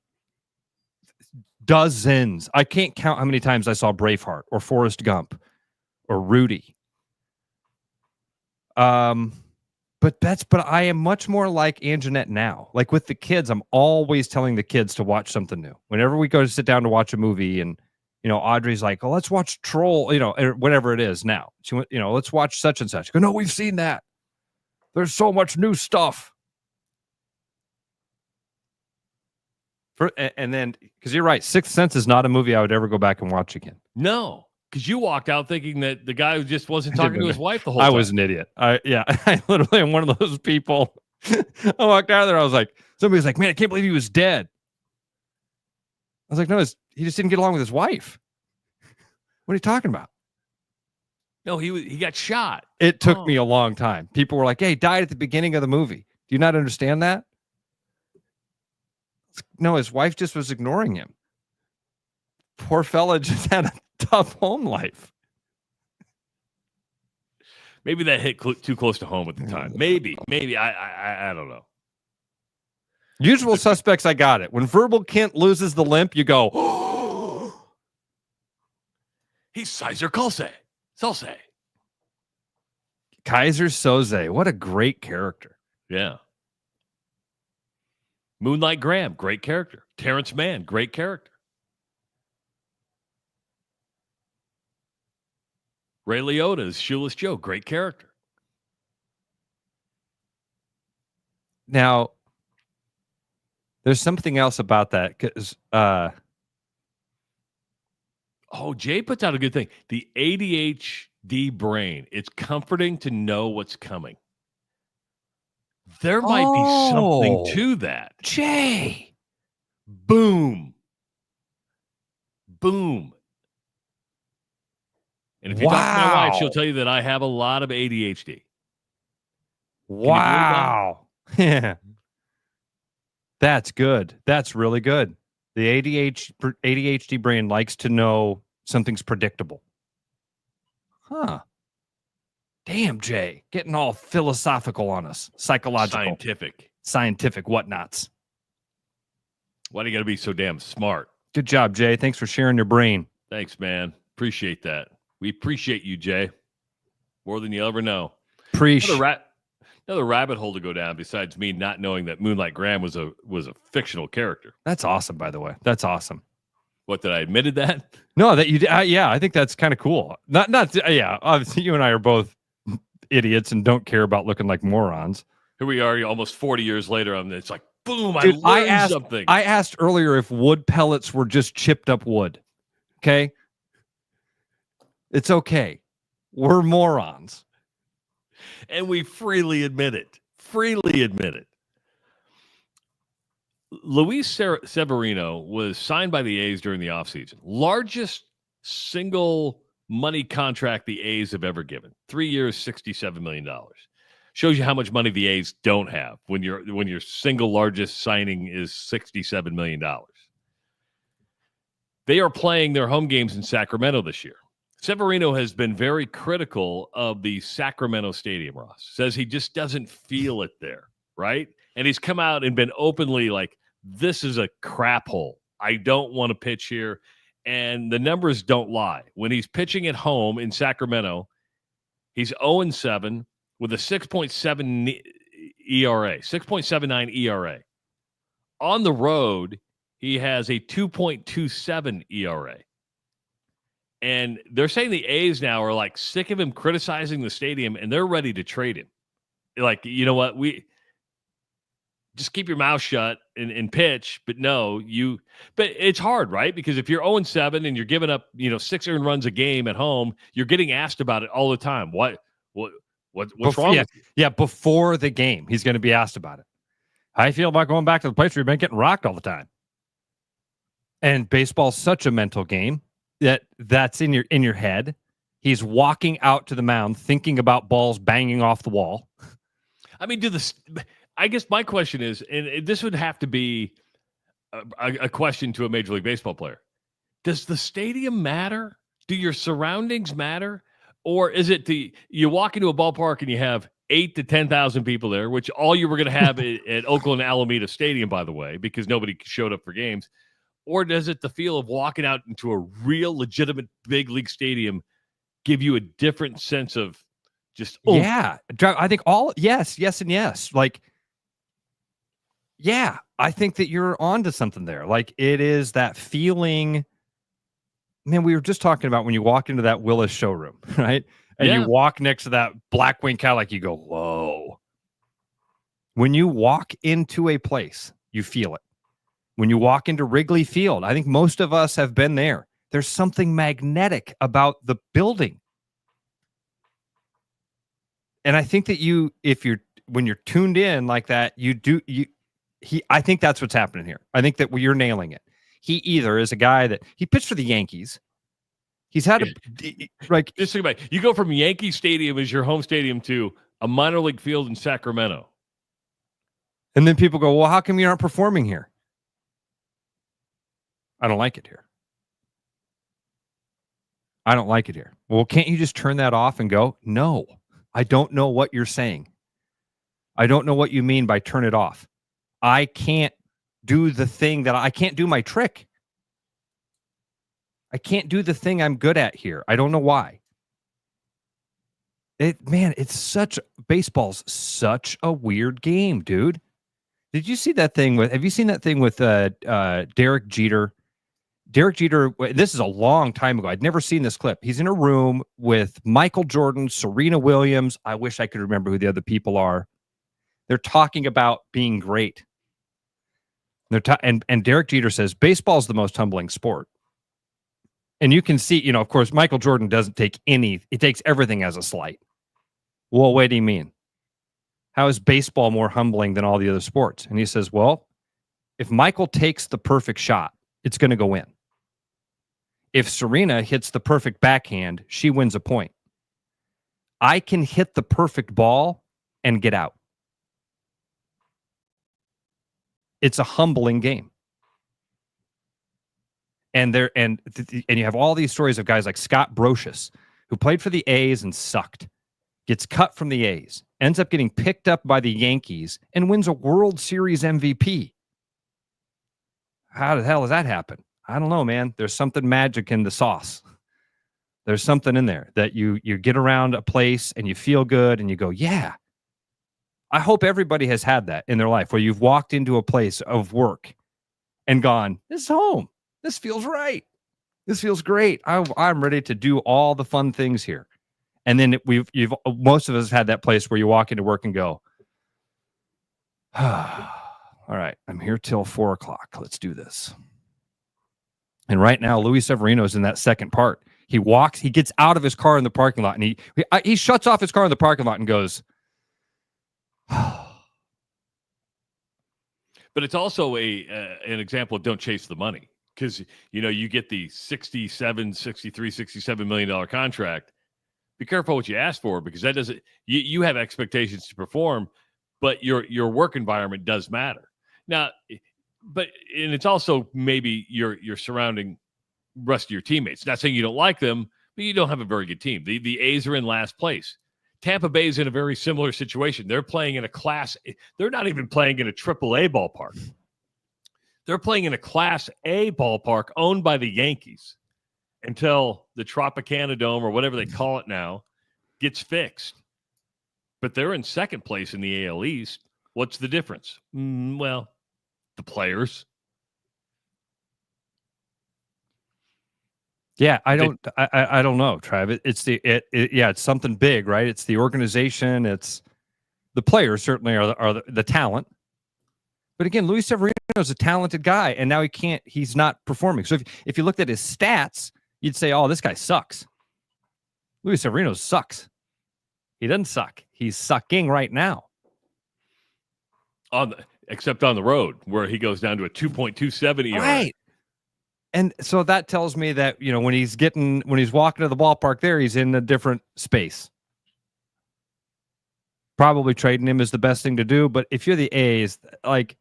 dozens. I can't count how many times I saw Braveheart or Forrest Gump or Rudy. But I am much more like Anjanette now. Like with the kids, I'm always telling the kids to watch something new. Whenever we go to sit down to watch a movie and Audrey's like, oh, let's watch Troll, or whatever it is now. She went, let's watch such and such. I go, no, we've seen that. There's so much new stuff. And then, because you're right, Sixth Sense is not a movie I would ever go back and watch again. No, because you walked out thinking that the guy just wasn't talking to his wife the whole time. I was an idiot. I literally am one of those people. I walked out of there. I was like, somebody's like, man, I can't believe he was dead. I was like, no, he just didn't get along with his wife. What are you talking about? No, he got shot. It took me a long time. People were like, hey, he died at the beginning of the movie. Do you not understand that? No, his wife just was ignoring him. Poor fella just had a tough home life. Maybe that hit too close to home at the time. Maybe. I don't know. Usual Suspects, I got it. When Verbal Kint loses the limp, you go, oh. He's Kaiser Soze. Kaiser Soze. What a great character. Yeah. Moonlight Graham, great character. Terrence Mann, great character. Ray Liotta is Shoeless Joe, great character. Now, there's something else about that because Jay puts out a good thing. The ADHD brain. It's comforting to know what's coming. There might be something to that. Jay. Boom. And if you talk to my wife, she'll tell you that I have a lot of ADHD. Wow. Yeah. That's good. That's really good. The ADHD brain likes to know something's predictable. Huh. Damn, Jay. Getting all philosophical on us. Psychological. Scientific whatnots. Why do you got to be so damn smart? Good job, Jay. Thanks for sharing your brain. Thanks, man. Appreciate that. We appreciate you, Jay. More than you'll ever know. Another rabbit hole to go down besides me not knowing that Moonlight Graham was a fictional character. That's awesome, by the way. That's awesome. What, that I admitted that? No, that you yeah, I think that's kind of cool. Yeah, obviously you and I are both idiots and don't care about looking like morons. Here we are almost 40 years later. It's like, Boom! Dude, I learned something. I asked earlier if wood pellets were just chipped up wood. Okay, it's okay. We're morons, and we freely admit it. Freely admit it. Luis Severino was signed by the A's during the offseason. Largest single money contract the A's have ever given. 3 years, $67 million. Shows you how much money the A's don't have when your single largest signing is $67 million. They are playing their home games in Sacramento this year. Severino has been very critical of the Sacramento Stadium, Ross. Says he just doesn't feel it there, right? And he's come out and been openly like, this is a crap hole. I don't want to pitch here. And the numbers don't lie. When he's pitching at home in Sacramento, he's 0-7 with a 6.7 ERA, 6.79 ERA. On the road, he has a 2.27 ERA. And they're saying the A's now are like sick of him criticizing the stadium, and they're ready to trade him. Like, you know what? We just keep your mouth shut and pitch, but but it's hard, right? Because if you're 0-7 and you're giving up, 6 earned runs a game at home, you're getting asked about it all the time. What's wrong with you? Yeah, before the game, he's going to be asked about it. How do you feel about going back to the place where you've been getting rocked all the time? And baseball's such a mental game that's in your head. He's walking out to the mound thinking about balls banging off the wall. I mean, I guess my question is, and this would have to be a question to a Major League Baseball player. Does the stadium matter? Do your surroundings matter? Or is it you walk into a ballpark and you have 8,000 to 10,000 people there, which all you were going to have at Oakland Alameda Stadium, by the way, because nobody showed up for games? Or does it the feel of walking out into a real legitimate big league stadium give you a different sense of just, yeah, I think yes, and yes. Like, yeah, I think that you're onto something there. Like, it is that feeling. Man, we were just talking about when you walk into that Willis showroom, right? And you walk next to that Blackwing Cadillac, you go, whoa. When you walk into a place, you feel it. When you walk into Wrigley Field, I think most of us have been there. There's something magnetic about the building. And I think that when you're tuned in like that, I think that's what's happening here. I think that you're nailing it. He either is a guy that he pitched for the Yankees. He's had just think about it. You go from Yankee Stadium as your home stadium to a minor league field in Sacramento. And then people go, well, how come you aren't performing here? I don't like it here. I don't like it here. Well, can't you just turn that off and go, no, I don't know what you're saying. I don't know what you mean by turn it off. I can't do the thing I can't do my trick. I can't do the thing I'm good at here. I don't know why. Baseball's such a weird game, dude. Have you seen that thing with Derek Jeter? Derek Jeter, this is a long time ago. I'd never seen this clip. He's in a room with Michael Jordan, Serena Williams. I wish I could remember who the other people are. They're talking about being great. And Derek Jeter says, baseball is the most humbling sport. And you can see, of course, Michael Jordan doesn't take he takes everything as a slight. Well, what do you mean? How is baseball more humbling than all the other sports? And he says, well, if Michael takes the perfect shot, it's going to go in. If Serena hits the perfect backhand, she wins a point. I can hit the perfect ball and get out. It's a humbling game. And you have all these stories of guys like Scott Brocious, who played for the A's and sucked, gets cut from the A's, ends up getting picked up by the Yankees, and wins a World Series MVP. How the hell does that happen? I don't know, man. There's something magic in the sauce. There's something in there that you get around a place and you feel good and you go, yeah. I hope everybody has had that in their life where you've walked into a place of work and gone, this is home. This feels right. This feels great. I'm ready to do all the fun things here. And then most of us had that place where you walk into work and go, All right, I'm here till 4 o'clock. Let's do this. And right now, Luis Severino's in that second part. He walks, he gets out of his car in the parking lot, and he shuts off his car in the parking lot and goes, but it's also an example of don't chase the money, because, you get the $67 million contract. Be careful what you ask for, because that doesn't, you have expectations to perform, but your work environment does matter. Now, and it's also maybe your surrounding rest of your teammates. Not saying you don't like them, but you don't have a very good team. The A's are in last place. Tampa Bay is in a very similar situation. They're playing in a class. They're not even playing in a AAA ballpark. They're playing in a Class A ballpark owned by the Yankees until the Tropicana Dome, or whatever they call it now, gets fixed. But they're in second place in the AL East. What's the difference? Well, the players. Yeah, I don't know, Trav. It's something big, right? It's the organization. It's the players certainly are the talent. But again, Luis Severino is a talented guy, and now he's not performing. So if you looked at his stats, you'd say, oh, this guy sucks. Luis Severino sucks. He doesn't suck. He's sucking right now. Except on the road, where he goes down to a 2.27 ERA. Right. And so that tells me that, when he's walking to the ballpark there, he's in a different space. Probably trading him is the best thing to do. But if you're the A's, it's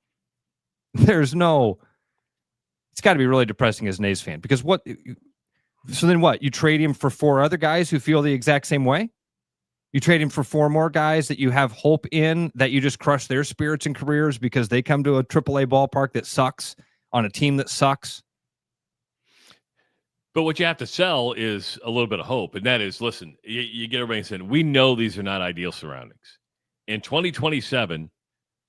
got to be really depressing as an A's fan, because so then what? You trade him for 4 other guys who feel the exact same way? You trade him for 4 more guys that you have hope in, that you just crush their spirits and careers because they come to a AAA ballpark that sucks on a team that sucks? But what you have to sell is a little bit of hope, and that is, listen, you get everybody saying, we know these are not ideal surroundings. In 2027,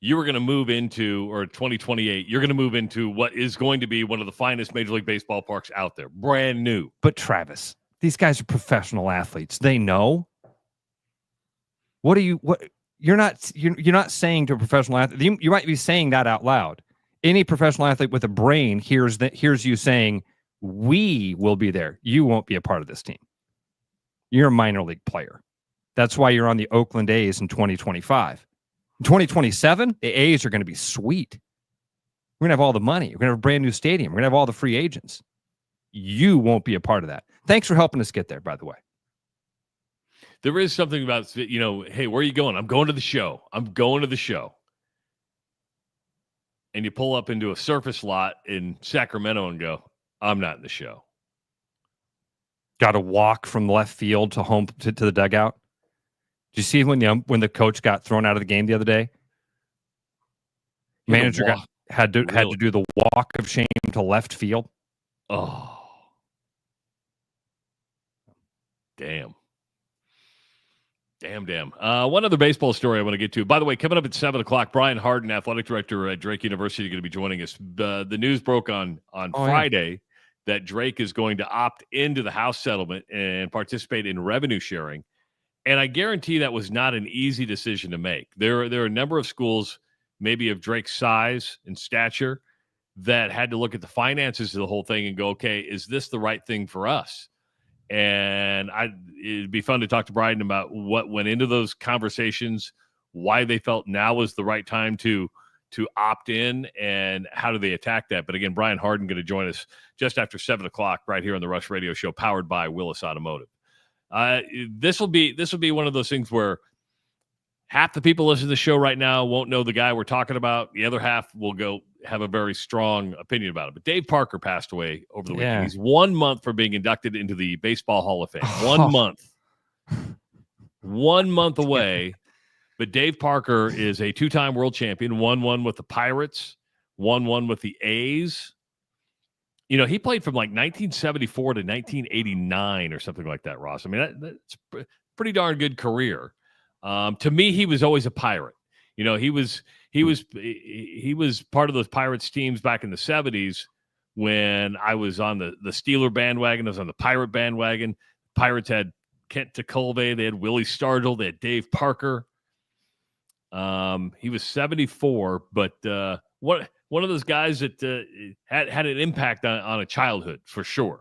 you are going to move into, or 2028, you're going to move into what is going to be one of the finest Major League Baseball parks out there, brand new. But Travis, these guys are professional athletes. They know. You're not saying to a professional athlete, you might be saying that out loud. Any professional athlete with a brain hears you saying, we will be there. You won't be a part of this team. You're a minor league player. That's why you're on the Oakland A's in 2025. In 2027, the A's are going to be sweet. We're going to have all the money. We're going to have a brand new stadium. We're going to have all the free agents. You won't be a part of that. Thanks for helping us get there, by the way. There is something about, hey, where are you going? I'm going to the show. I'm going to the show. And you pull up into a surface lot in Sacramento and go, I'm not in the show. Got to walk from left field to home to the dugout. Did you see when the coach got thrown out of the game the other day? Manager had to do the walk of shame to left field. Oh, damn. One other baseball story I want to get to. By the way, coming up at 7 o'clock, Brian Harden, athletic director at Drake University, going to be joining us. The news broke on Friday that Drake is going to opt into the house settlement and participate in revenue sharing. And I guarantee that was not an easy decision to make. There are a number of schools, maybe of Drake's size and stature, that had to look at the finances of the whole thing and go, okay, is this the right thing for us? And it'd be fun to talk to Brian about what went into those conversations, why they felt now was the right time to opt in, and how do they attack that. But again, Brian Harden going to join us just after 7 o'clock right here on the Rush Radio Show, powered by Willis Automotive. This will be one of those things where half the people listening to the show right now won't know the guy we're talking about. The other half will go have a very strong opinion about it. But Dave Parker passed away over the weekend. He's 1 month from being inducted into the Baseball Hall of Fame. 1 month. 1 month away. But Dave Parker is a 2-time world champion, won one with the Pirates, won one with the A's. He played from like 1974 to 1989 or something like that, Ross. I mean, that's a pretty darn good career. To me, he was always a Pirate. He was part of those Pirates teams back in the 70s when I was on the Steeler bandwagon. I was on the Pirate bandwagon. Pirates had Kent Tekulve. They had Willie Stargell. They had Dave Parker. He was 74, but one of those guys that had an impact on a childhood for sure.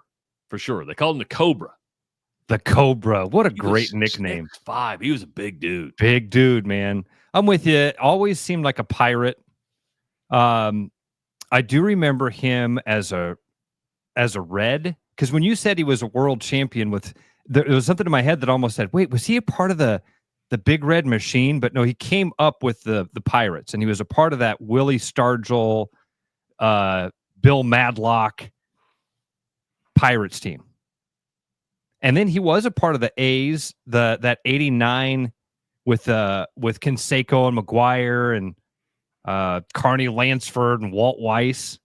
For sure. They called him the Cobra. The Cobra. What a great nickname. 6'5". He was a big dude. Big dude, man. I'm with you. Always seemed like a pirate. I do remember him as a Red, because when you said he was a world champion there was something in my head that almost said, wait, was he a part of the Big Red Machine? But no, he came up with the Pirates, and he was a part of that Willie Stargell, Bill Madlock Pirates team. And then he was a part of the A's, that 89 with Canseco and McGuire and Carney Lansford and Walt Weiss.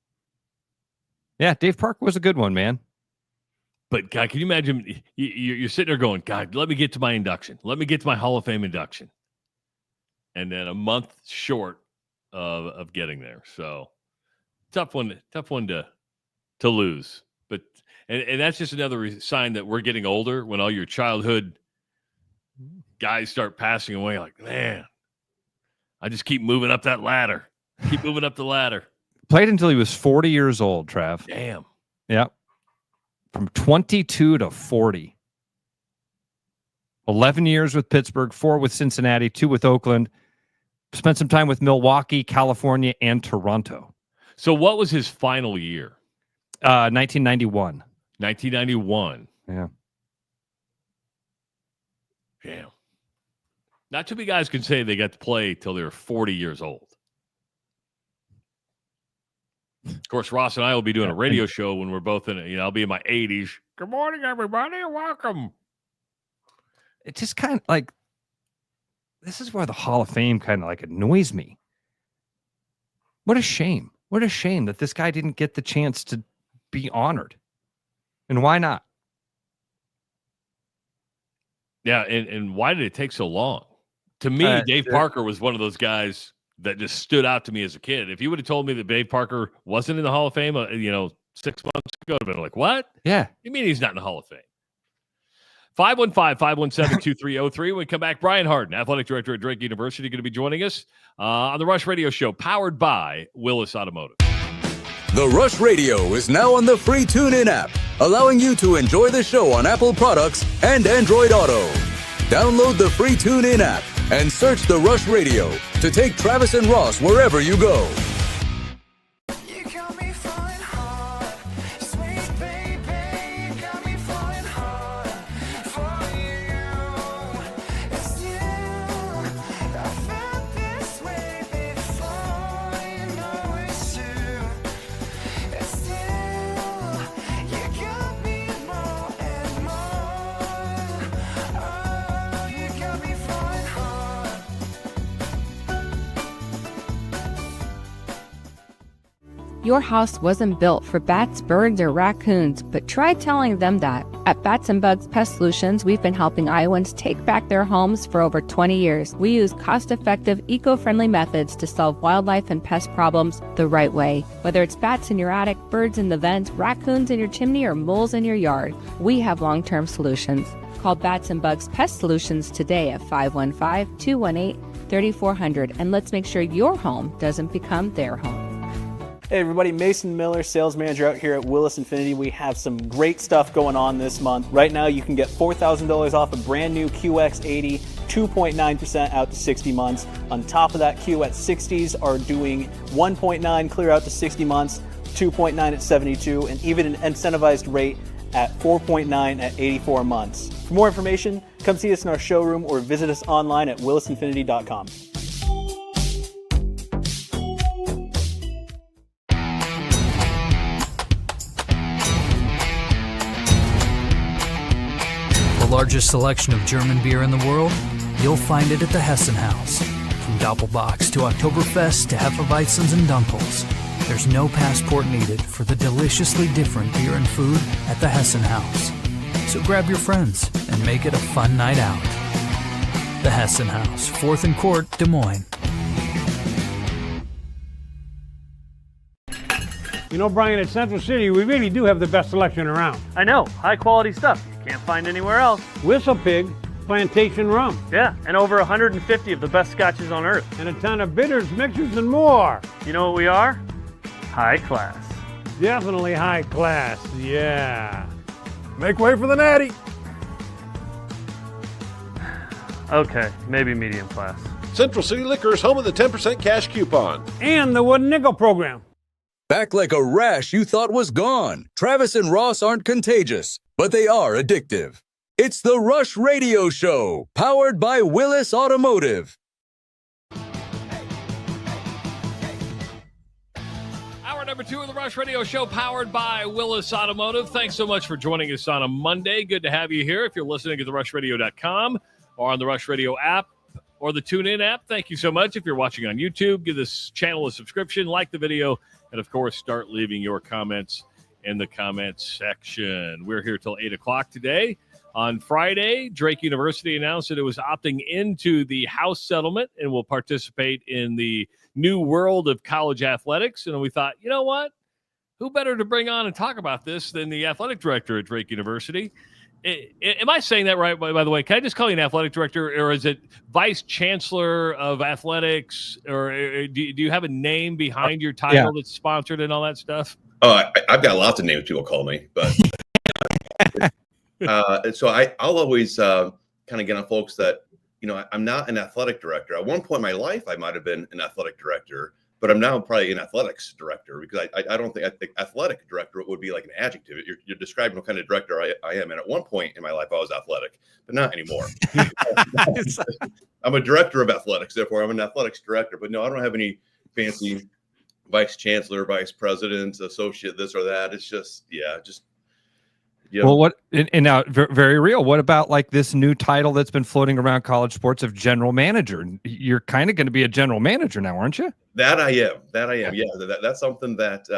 Yeah, Dave Parker was a good one, man. But God, can you imagine? You're sitting there going, God, let me get to my induction. Let me get to my Hall of Fame induction. And then a month short of getting there. So tough one to lose. But and that's just another sign that we're getting older, when all your childhood guys start passing away. Like, man, I just keep moving up that ladder. Keep moving up the ladder. Played until he was 40 years old, Trav. Damn. Yeah. From 22 to 40. 11 years with Pittsburgh, 4 with Cincinnati, 2 with Oakland. Spent some time with Milwaukee, California, and Toronto. So what was his final year? 1991. 1991. Yeah. Damn. Not too many guys can say they got to play till they were 40 years old. Of course, Ross and I will be doing a radio show when we're both in, I'll be in my 80s. Good morning, everybody. Welcome. It's just kind of like, this is where the Hall of Fame kind of like annoys me. What a shame. What a shame that this guy didn't get the chance to be honored. And why not? Yeah, and why did it take so long? To me, Dave Parker was one of those guys that just stood out to me as a kid. If you would have told me that Dave Parker wasn't in the Hall of Fame, 6 months ago, I'd have been like, what? Yeah. You mean he's not in the Hall of Fame? 515-517-2303. When we come back, Brian Harden, athletic director at Drake University, going to be joining us on the Rush Radio Show, powered by Willis Automotive. The Rush Radio is now on the free TuneIn app, allowing you to enjoy the show on Apple products and Android Auto. Download the free TuneIn app and search The Rush Radio to take Travis and Ross wherever you go. Your house wasn't built for bats, birds, or raccoons, but try telling them that. At Bats and Bugs Pest Solutions, we've been helping Iowans take back their homes for over 20 years. We use cost-effective, eco-friendly methods to solve wildlife and pest problems the right way. Whether it's bats in your attic, birds in the vent, raccoons in your chimney, or moles in your yard, we have long-term solutions. Call Bats and Bugs Pest Solutions today at 515-218-3400, and let's make sure your home doesn't become their home. Hey everybody, Mason Miller, sales manager out here at Willis Infinity. We have some great stuff going on this month. Right now you can get $4,000 off a brand new QX80, 2.9% out to 60 months. On top of that, QX60s are doing 1.9 clear out to 60 months, 2.9 at 72, and even an incentivized rate at 4.9 at 84 months. For more information, come see us in our showroom or visit us online at willisinfinity.com. Largest selection of German beer in the world? You'll find it at the Hessen House. From Doppelbocks to Oktoberfest to Hefeweizens and Dunkels, there's no passport needed for the deliciously different beer and food at the Hessen House. So grab your friends and make it a fun night out. The Hessen House, 4th and Court, Des Moines. Brian, at Central City, we really do have the best selection around. I know. High quality stuff. You can't find anywhere else. Whistle Pig, plantation rum. Yeah, and over 150 of the best scotches on earth. And a ton of bitters, mixers, and more. You know what we are? High class. Definitely high class, yeah. Make way for the natty. Okay, maybe medium class. Central City Liquors, home of the 10% cash coupon. And the wooden nickel program. Back like a rash you thought was gone. Travis and Ross aren't contagious, but they are addictive. It's the Rush Radio Show, powered by Willis Automotive. Hour number 2 of the Rush Radio Show, powered by Willis Automotive. Thanks so much for joining us on a Monday. Good to have you here. If you're listening at therushradio.com or on the Rush Radio app or the TuneIn app, thank you so much. If you're watching on YouTube, give this channel a subscription, like the video, and, of course, start leaving your comments in the comments section. We're here till 8 o'clock today. On Friday, Drake University announced that it was opting into the House settlement and will participate in the new world of college athletics. And we thought, you know what? Who better to bring on and talk about this than the athletic director at Drake University? Am I saying that right, by the way? Can I just call you an athletic director, or is it vice chancellor of athletics, or do you have a name behind your title that's sponsored and all that stuff? Oh, I've got lots of names people call me, but so I'll always kind of get on folks that, I'm not an athletic director. At one point in my life, I might have been an athletic director, but I'm now probably an athletics director, because I don't think athletic director would be like an adjective. You're describing what kind of director I am. And at one point in my life, I was athletic, but not anymore. I'm a director of athletics. Therefore, I'm an athletics director. But no, I don't have any fancy vice chancellor, vice president, associate, this or that. It's just. Yeah. Well, what and now very real. What about like this new title that's been floating around college sports of general manager? You're kind of going to be a general manager now, aren't you? That I am. Yeah, that's something that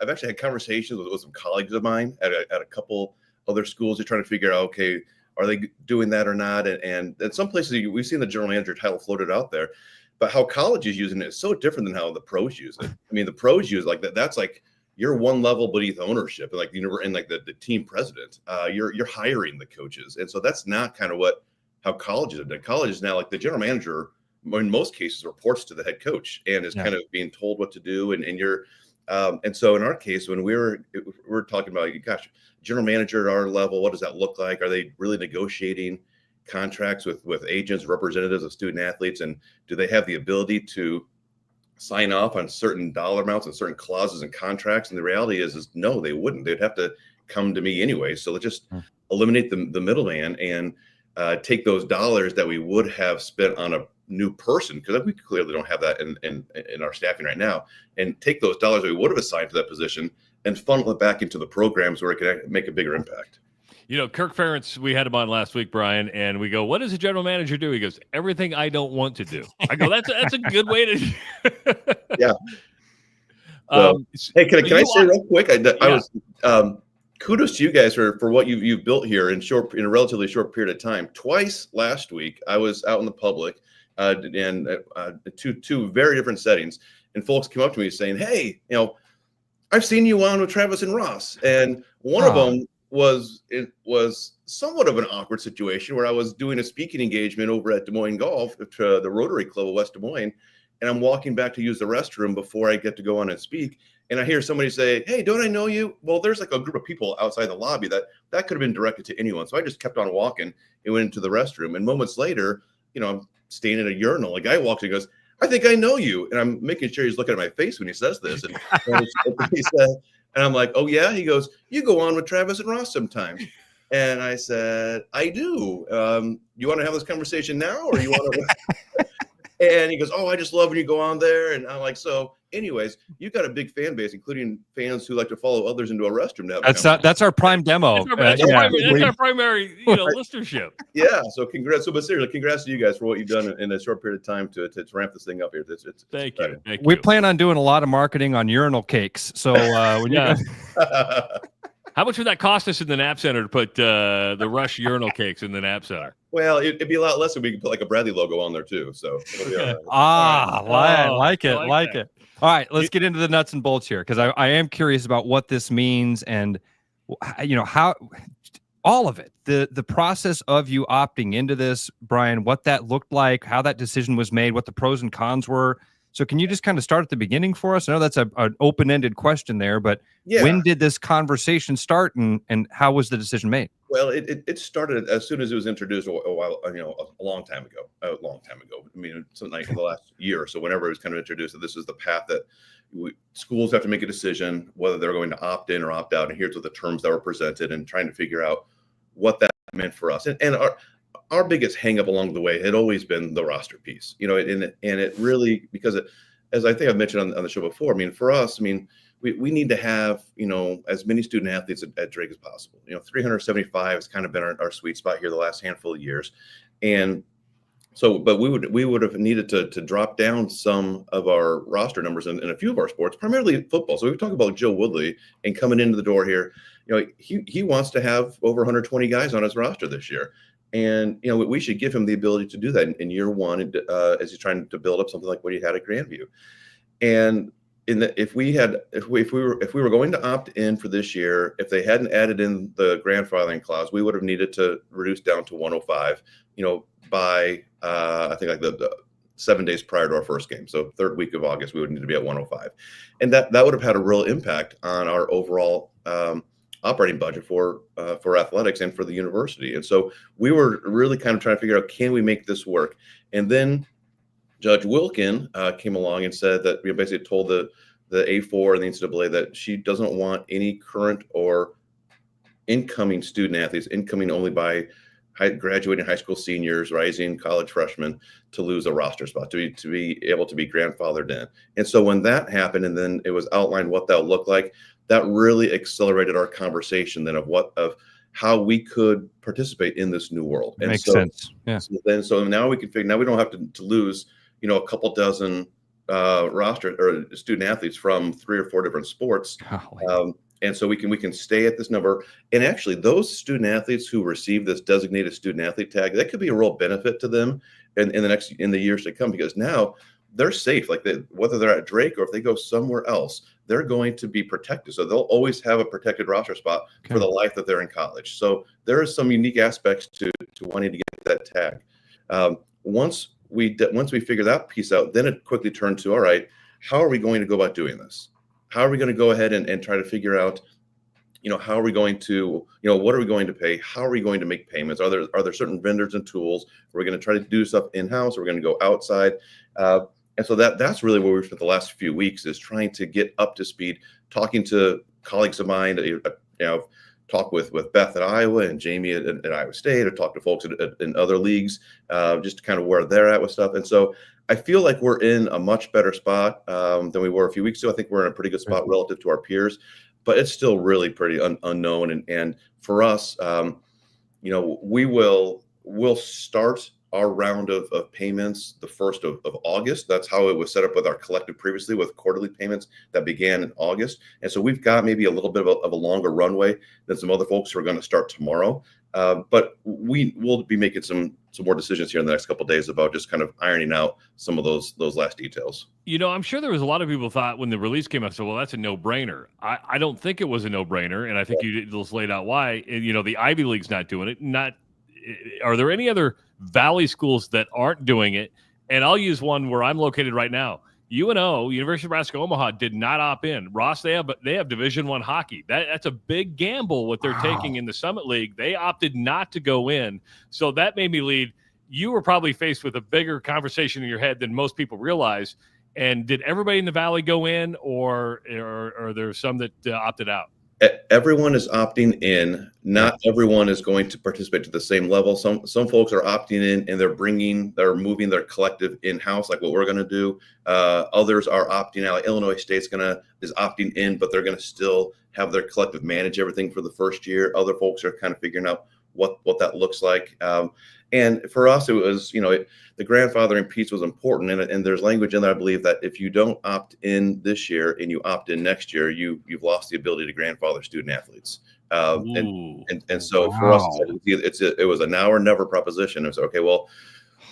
I've actually had conversations with some colleagues of mine at a couple other schools. They're trying to figure out, okay, are they doing that or not? And at some places we've seen the general manager title floated out there, but how college is using it is so different than how the pros use it. I mean, the pros use like that. That's like you're one level beneath ownership, and like and like the team president. You're hiring the coaches, and so that's not kind of how colleges have done. College is now like the general manager, in most cases, reports to the head coach and is kind of being told what to do. And you're, and so in our case, when we're talking about, gosh, general manager at our level, what does that look like? Are they really negotiating contracts with agents, representatives of student athletes, and do they have the ability to sign off on certain dollar amounts and certain clauses and contracts? And the reality is no, they wouldn't. They'd have to come to me anyway. So let's just eliminate the middleman and take those dollars that we would have spent on a new person, because we clearly don't have that in our staffing right now, and take those dollars that we would have assigned to that position and funnel it back into the programs where it can make a bigger impact. Kirk Ferentz, we had him on last week, Brian, and we go, what does a general manager do? He goes, everything I don't want to do. I go, that's a good way to. Yeah. Hey, can I say real quick? I was kudos to you guys for what you've built here in a relatively short period of time. Twice last week, I was out in the public, and two very different settings, and folks came up to me saying, "Hey, I've seen you on with Travis and Ross," and one of them was somewhat of an awkward situation where I was doing a speaking engagement over at Des Moines Golf to the Rotary Club of West Des Moines, and I'm walking back to use the restroom before I get to go on and speak, and I hear somebody say, "Hey, don't I know you?" Well, there's like a group of people outside the lobby that could have been directed to anyone, so I just kept on walking and went into the restroom, and moments later, I'm staying in a urinal. A guy walks and goes, "I think I know you," and I'm making sure he's looking at my face when he says this, and he said. And I'm like, "Oh, yeah?" He goes, "You go on with Travis and Ross sometimes." And I said, "I do. You want to have this conversation now, or you want to?" And he goes, "Oh, I just love when you go on there." And I'm like, so anyways, you've got a big fan base, including fans who like to follow others into a restroom. That's our prime demo. That's our primary listenership. Yeah. So congrats. But seriously, congrats to you guys for what you've done in a short period of time to ramp this thing up here. Thank you. We plan on doing a lot of marketing on urinal cakes. So when you how much would that cost us in the Nap Center to put the Rush urinal cakes in the Nap Center? Well, it'd be a lot less if we could put like a Bradley logo on there too. So it'll be all right. I like it. All right, let's get into the nuts and bolts here, because I am curious about what this means, and how All of it. The process of you opting into this, Brian, what that looked like, how that decision was made, what the pros and cons were. So can you just kind of start at the beginning for us? I know that's an open-ended question there, but when did this conversation start, and how was the decision made? Well, it started as soon as it was introduced a long time ago. I mean, something like in the last year or so, whenever it was kind of introduced that this is the path that schools have to make a decision whether they're going to opt in or opt out. And here's what the terms that were presented, and trying to figure out what that meant for us. And our biggest hangup along the way had always been the roster piece, and it really, because as I think I've mentioned on the show before, I mean, for us, I mean, we need to have, as many student athletes at Drake as possible. 375 has kind of been our sweet spot here the last handful of years. And so, but we would have needed to drop down some of our roster numbers in a few of our sports, primarily football. So we talk about Joe Woodley and coming into the door here, he wants to have over 120 guys on his roster this year. And, we should give him the ability to do that in year one, as he's trying to build up something like what he had at Grandview. And if we were going to opt in for this year, if they hadn't added in the grandfathering clause, we would have needed to reduce down to 105, by I think like the 7 days prior to our first game. So third week of August, we would need to be at 105. And that would have had a real impact on our overall operating budget for athletics and for the university. And so we were really kind of trying to figure out, can we make this work? And then Judge Wilkin came along and said that we basically told the A4 and the NCAA that she doesn't want any current or incoming student athletes, incoming only by graduating high school seniors, rising college freshmen, to lose a roster spot, to be able to be grandfathered in. And so when that happened, and then it was outlined what that looked like, that really accelerated our conversation then of how we could participate in this new world. And Makes sense. Yeah. So now we can figure. Now we don't have to lose, a couple dozen roster or student athletes from 3 or 4 different sports. And so we can stay at this number. And actually, those student athletes who receive this designated student athlete tag, that could be a real benefit to them in the years to come, because now they're safe. Like whether they're at Drake or if they go somewhere else, they're going to be protected. So they'll always have a protected roster spot for the life that they're in college. So there are some unique aspects to wanting to get that tag. Once we figure that piece out, then it quickly turned to, all right, how are we going to go about doing this? How are we going to go ahead and try to figure out, how are we going to, what are we going to pay? How are we going to make payments? Are there certain vendors and tools? We're going to try to do stuff in-house. We're going to go outside. And so that's really where we've spent the last few weeks, is trying to get up to speed, talking to colleagues of mine, talk with Beth at Iowa and Jamie at Iowa State, or talk to folks in other leagues, just kind of where they're at with stuff. And so I feel like we're in a much better spot than we were a few weeks ago. I think we're in a pretty good spot relative to our peers, but it's still really pretty unknown. And for us, we'll start our round of payments the 1st of August. That's how it was set up with our collective previously, with quarterly payments that began in August. And so we've got maybe a little bit of a longer runway than some other folks who are going to start tomorrow. But we will be making some more decisions here in the next couple of days about just kind of ironing out some of those last details. I'm sure there was a lot of people thought when the release came out, so well, that's a no-brainer. I don't think it was a no-brainer, and I think you just laid out why. The Ivy League's not doing it. Are there any other Valley schools that aren't doing it? And I'll use one where I'm located right now. UNO, University of Nebraska Omaha, did not opt in. Ross, they have Division I hockey. That's a big gamble what they're taking in the Summit League. They opted not to go in. So that made me lead. You were probably faced with a bigger conversation in your head than most people realize. And did everybody in the Valley go in, or are there some that opted out? Everyone is opting in. Not everyone is going to participate to the same level. Some folks are opting in and they're moving their collective in-house, like what we're going to do. Others are opting out. Like Illinois State's is opting in, but they're going to still have their collective manage everything for the first year. Other folks are kind of figuring out what that looks like. And for us, it was, the grandfathering piece was important. And there's language in there, I believe, that if you don't opt in this year and you opt in next year, you've lost the ability to grandfather student athletes. And so for us, it was a now or never proposition. It was, okay, well,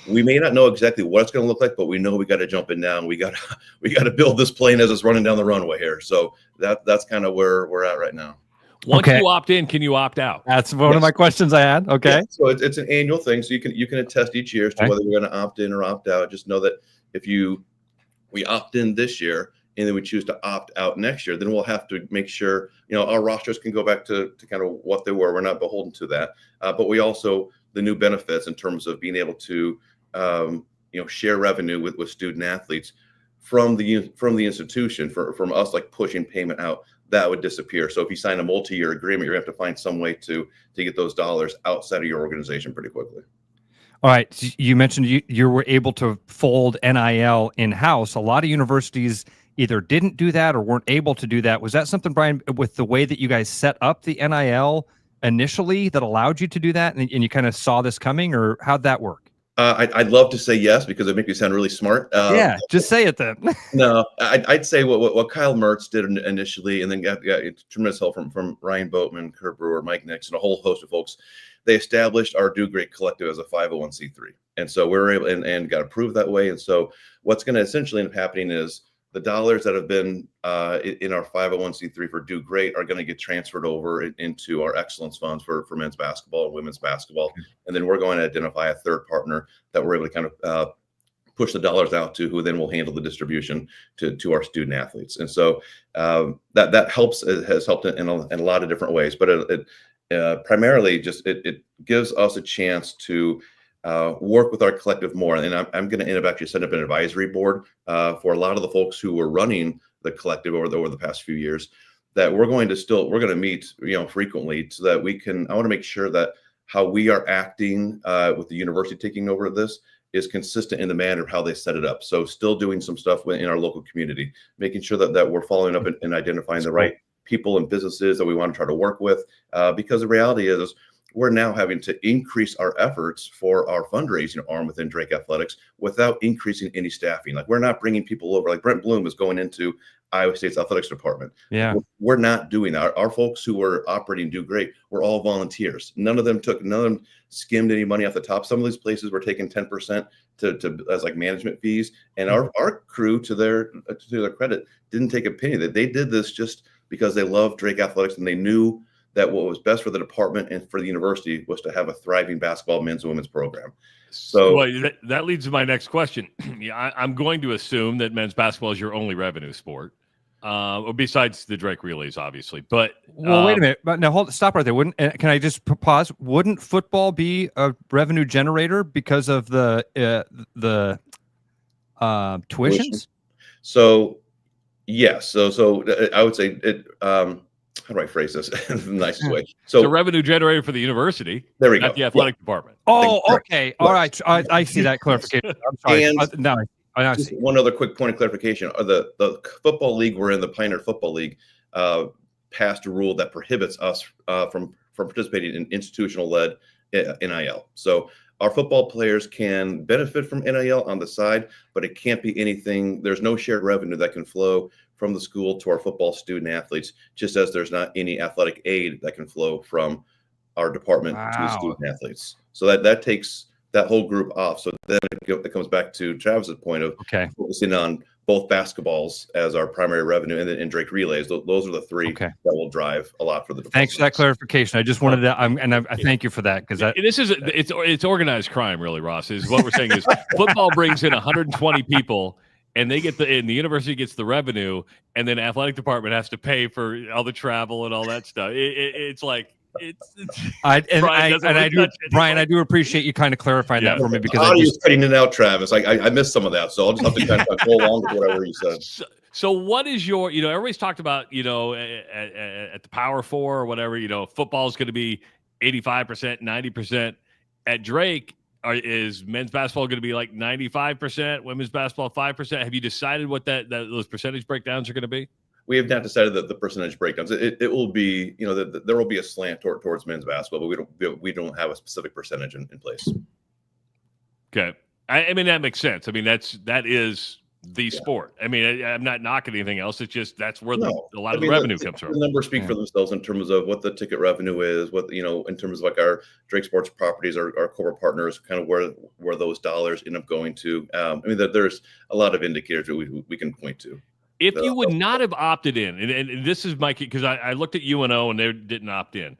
we may not know exactly what it's going to look like, but we know we got to jump in now. We got to build this plane as it's running down the runway here. So that's kind of where we're at right now. Once you opt in, can you opt out? That's one of my questions I had. Okay. Yeah, so it's an annual thing. So you can attest each year as to whether you're going to opt in or opt out. Just know that if we opt in this year and then we choose to opt out next year, then we'll have to make sure, our rosters can go back to kind of what they were. We're not beholden to that. But we also, the new benefits in terms of being able to, share revenue with student athletes from the institution from us, like pushing payment out, that would disappear. So if you sign a multi-year agreement, you're going to have to find some way to get those dollars outside of your organization pretty quickly. All right. You mentioned you were able to fold NIL in-house. A lot of universities either didn't do that or weren't able to do that. Was that something, Brian, with the way that you guys set up the NIL initially that allowed you to do that, and you kind of saw this coming, or how'd that work? I'd love to say yes, because it makes me sound really smart. Yeah, just say it then. No, I'd say what Kyle Mertz did initially, and then got tremendous help from Ryan Boatman, Kurt Brewer, Mike Nix, and a whole host of folks. They established our Do Great Collective as a 501c3. And so we were able and got approved that way. And so what's going to essentially end up happening is the dollars that have been in our 501c3 for Do Great are going to get transferred over into our excellence funds for men's basketball and women's basketball. And then we're going to identify a third partner that we're able to kind of push the dollars out to, who then will handle the distribution to our student athletes. And so that helps, it has helped in a lot of different ways, but it primarily just it gives us a chance to work with our collective more. And I'm going to end up actually setting up an advisory board for a lot of the folks who were running the collective over the past few years, that we're going to meet, frequently, so that I want to make sure that how we are acting with the university taking over this is consistent in the manner of how they set it up. So still doing some stuff in our local community, making sure that we're following up and identifying the right people and businesses that we want to try to work with, because the reality is we're now having to increase our efforts for our fundraising arm within Drake Athletics without increasing any staffing. Like, we're not bringing people over. Like, Brent Bloom is going into Iowa State's athletics department. Yeah, we're not doing that. Our folks who were operating Do Great were all volunteers. None of them skimmed any money off the top. Some of these places were taking 10% to as like management fees, and our crew, to their credit, didn't take a penny. That they did this just because they loved Drake Athletics, and they knew that what was best for the department and for the university was to have a thriving basketball men's and women's program. So that leads to my next question. I'm going to assume that men's basketball is your only revenue sport, besides the Drake relays, obviously. But wait a minute. But now stop right there. Can I just pause? Wouldn't football be a revenue generator because of the tuitions? So yes. So I would say it. How do I phrase this in the nicest way? So, it's a revenue generator for the university. There we go. Not the athletic department. Oh, okay. All right. I see that clarification. I'm sorry. And just one other quick point of clarification. The football league we're in, the Pioneer Football League, passed a rule that prohibits us from participating in institutional-led NIL. So our football players can benefit from NIL on the side, but it can't be anything. There's no shared revenue that can flow from the school to our football student athletes, just as there's not any athletic aid that can flow from our department to the student athletes. So that takes that whole group off. So then it comes back to Travis's point of focusing on both basketballs as our primary revenue, and then Drake relays. Those are the three that will drive a lot for the department. Thanks for that clarification. I just wanted to, I thank you for that, because it's organized crime, really, Ross. Is what we're saying is football brings in 120 people. And they and the university gets the revenue, and then athletic department has to pay for all the travel and all that stuff. It's like Brian, I do appreciate you kind of clarifying that for me, because I was cutting it out, Travis. I missed some of that, so I'll just have to kind of go along with whatever you said. So what is your, everybody's talked about, at the Power Four or whatever, football is going to be 85%, 90%. At Drake, is men's basketball going to be like 95%, women's basketball 5%? Have you decided what those percentage breakdowns are going to be? We have not decided that the percentage breakdowns. It will be, there will be a slant towards men's basketball, but we don't have a specific percentage in place. Okay, I mean, that makes sense. I mean, that is the sport. I mean, I'm not knocking anything else. It's just that's where a lot of the revenue comes from. The numbers speak for themselves in terms of what the ticket revenue is, what in terms of like our Drake Sports properties, our corporate partners, kind of where those dollars end up going to. I mean, there's a lot of indicators that we can point to. If you would not have opted in, and this is my key, because I looked at UNO and they didn't opt in.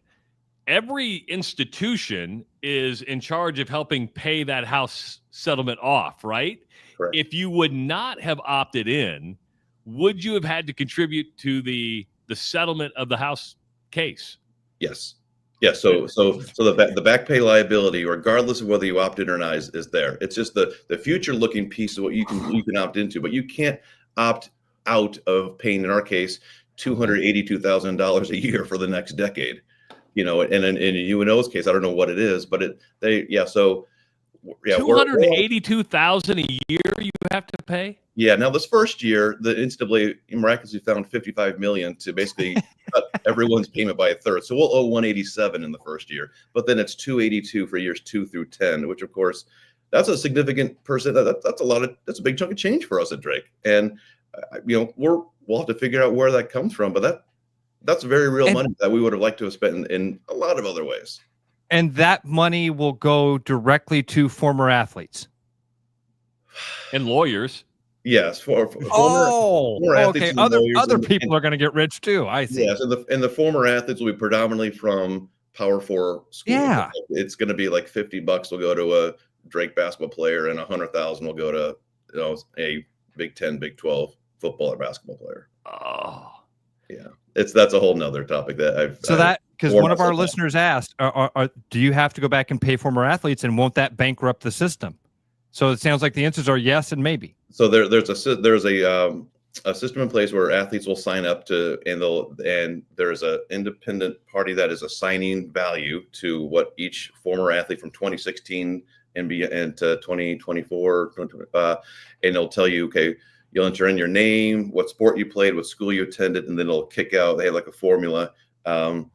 Every institution is in charge of helping pay that house settlement off, right? Correct. If you would not have opted in, would you have had to contribute to the settlement of the house case? Yes. Yes. So the back pay liability, regardless of whether you opt in or not, is there. It's just the future looking piece of what you can opt into, but you can't opt out of paying, in our case, $282,000 a year for the next decade. And in UNO's case, I don't know what it is, but so $282,000 a year you have to pay. Yeah. Now this first year, the NCAA miraculously found $55 million to basically cut everyone's payment by a third. So we'll owe $187 in the first year, but then it's $282 for years 2 through 10, which of course that's a significant percent. That's a big chunk of change for us at Drake, and we'll have to figure out where that comes from, but that's very real money that we would have liked to have spent in a lot of other ways. And that money will go directly to former athletes and lawyers. Yes, former okay. Other people are going to get rich too. I see. Yes, and the former athletes will be predominantly from Power 4 schools. Yeah, it's going to be like $50 will go to a Drake basketball player, and $100,000 will go to a Big 10, Big 12 football or basketball player. Oh, yeah, that's a whole nother topic because one of our listeners asked, do you have to go back and pay former athletes, and won't that bankrupt the system? So it sounds like the answers are yes and maybe. So there's a system in place where athletes will sign up to, and there's an independent party that is assigning value to what each former athlete from 2016 and to 2024, and they'll tell you, okay, you'll enter in your name, what sport you played, what school you attended, and then it'll kick out. They have like a formula, and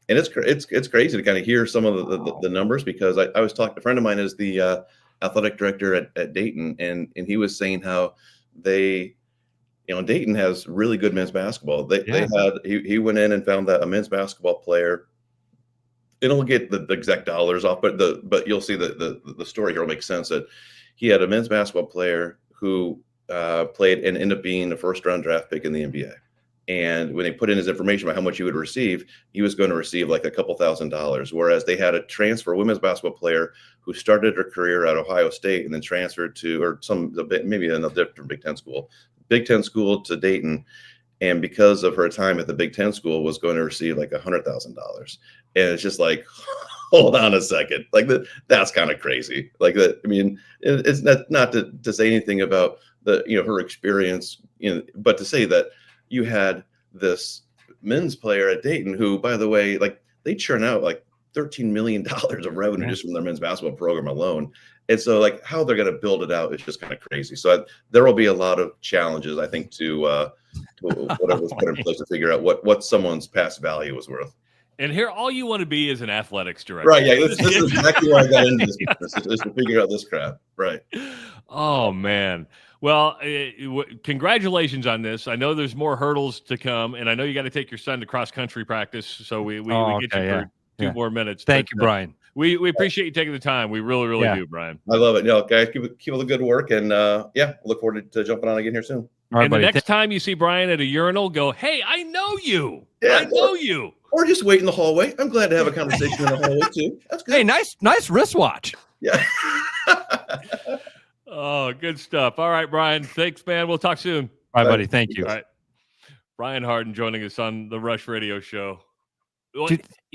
it's crazy to kind of hear some of the numbers, because I was talking. A friend of mine is the athletic director at Dayton, and he was saying how Dayton has really good men's basketball. He went in and found that a men's basketball player. It'll get the exact dollars off, but you'll see the story here will make sense. That he had a men's basketball player who played and ended up being a first-round draft pick in the NBA. And when they put in his information about how much he would receive, he was going to receive like a couple $1,000. Whereas they had a transfer women's basketball player who started her career at Ohio State and then transferred to, maybe another different Big Ten school to Dayton. And because of her time at the Big Ten school, was going to receive like $100,000. And it's just like, hold on a second. Like that's kind of crazy. Like that. I mean, it's not to say anything about her experience, but to say that you had this men's player at Dayton who, by the way, like they churn out like $13 million of revenue just from their men's basketball program alone. And so like how they're going to build it out is just kind of crazy. So there will be a lot of challenges, I think, to whatever's put in place to figure out what someone's past value is worth. And here, all you want to be is an athletics director. Right. Yeah. This is exactly why I got into this business, is to figure out this crap. Right. Oh, man. Well, congratulations on this. I know there's more hurdles to come, and I know you got to take your son to cross-country practice, so we get you for 2 more minutes. Thank you, Brian. We appreciate you taking the time. We really, really do, Brian. I love it. Guys, keep up the good work, and look forward to jumping on again here soon. All right, and buddy. The next time you see Brian at a urinal, go, hey, I know you. Yeah, I know you. Or just wait in the hallway. I'm glad to have a conversation in the hallway, too. That's good. Hey, nice wristwatch. Yeah. Oh, good stuff. All right, Brian. Thanks, man. We'll talk soon. All right, buddy. Thank you. All right. Brian Harden joining us on the Rush Radio Show.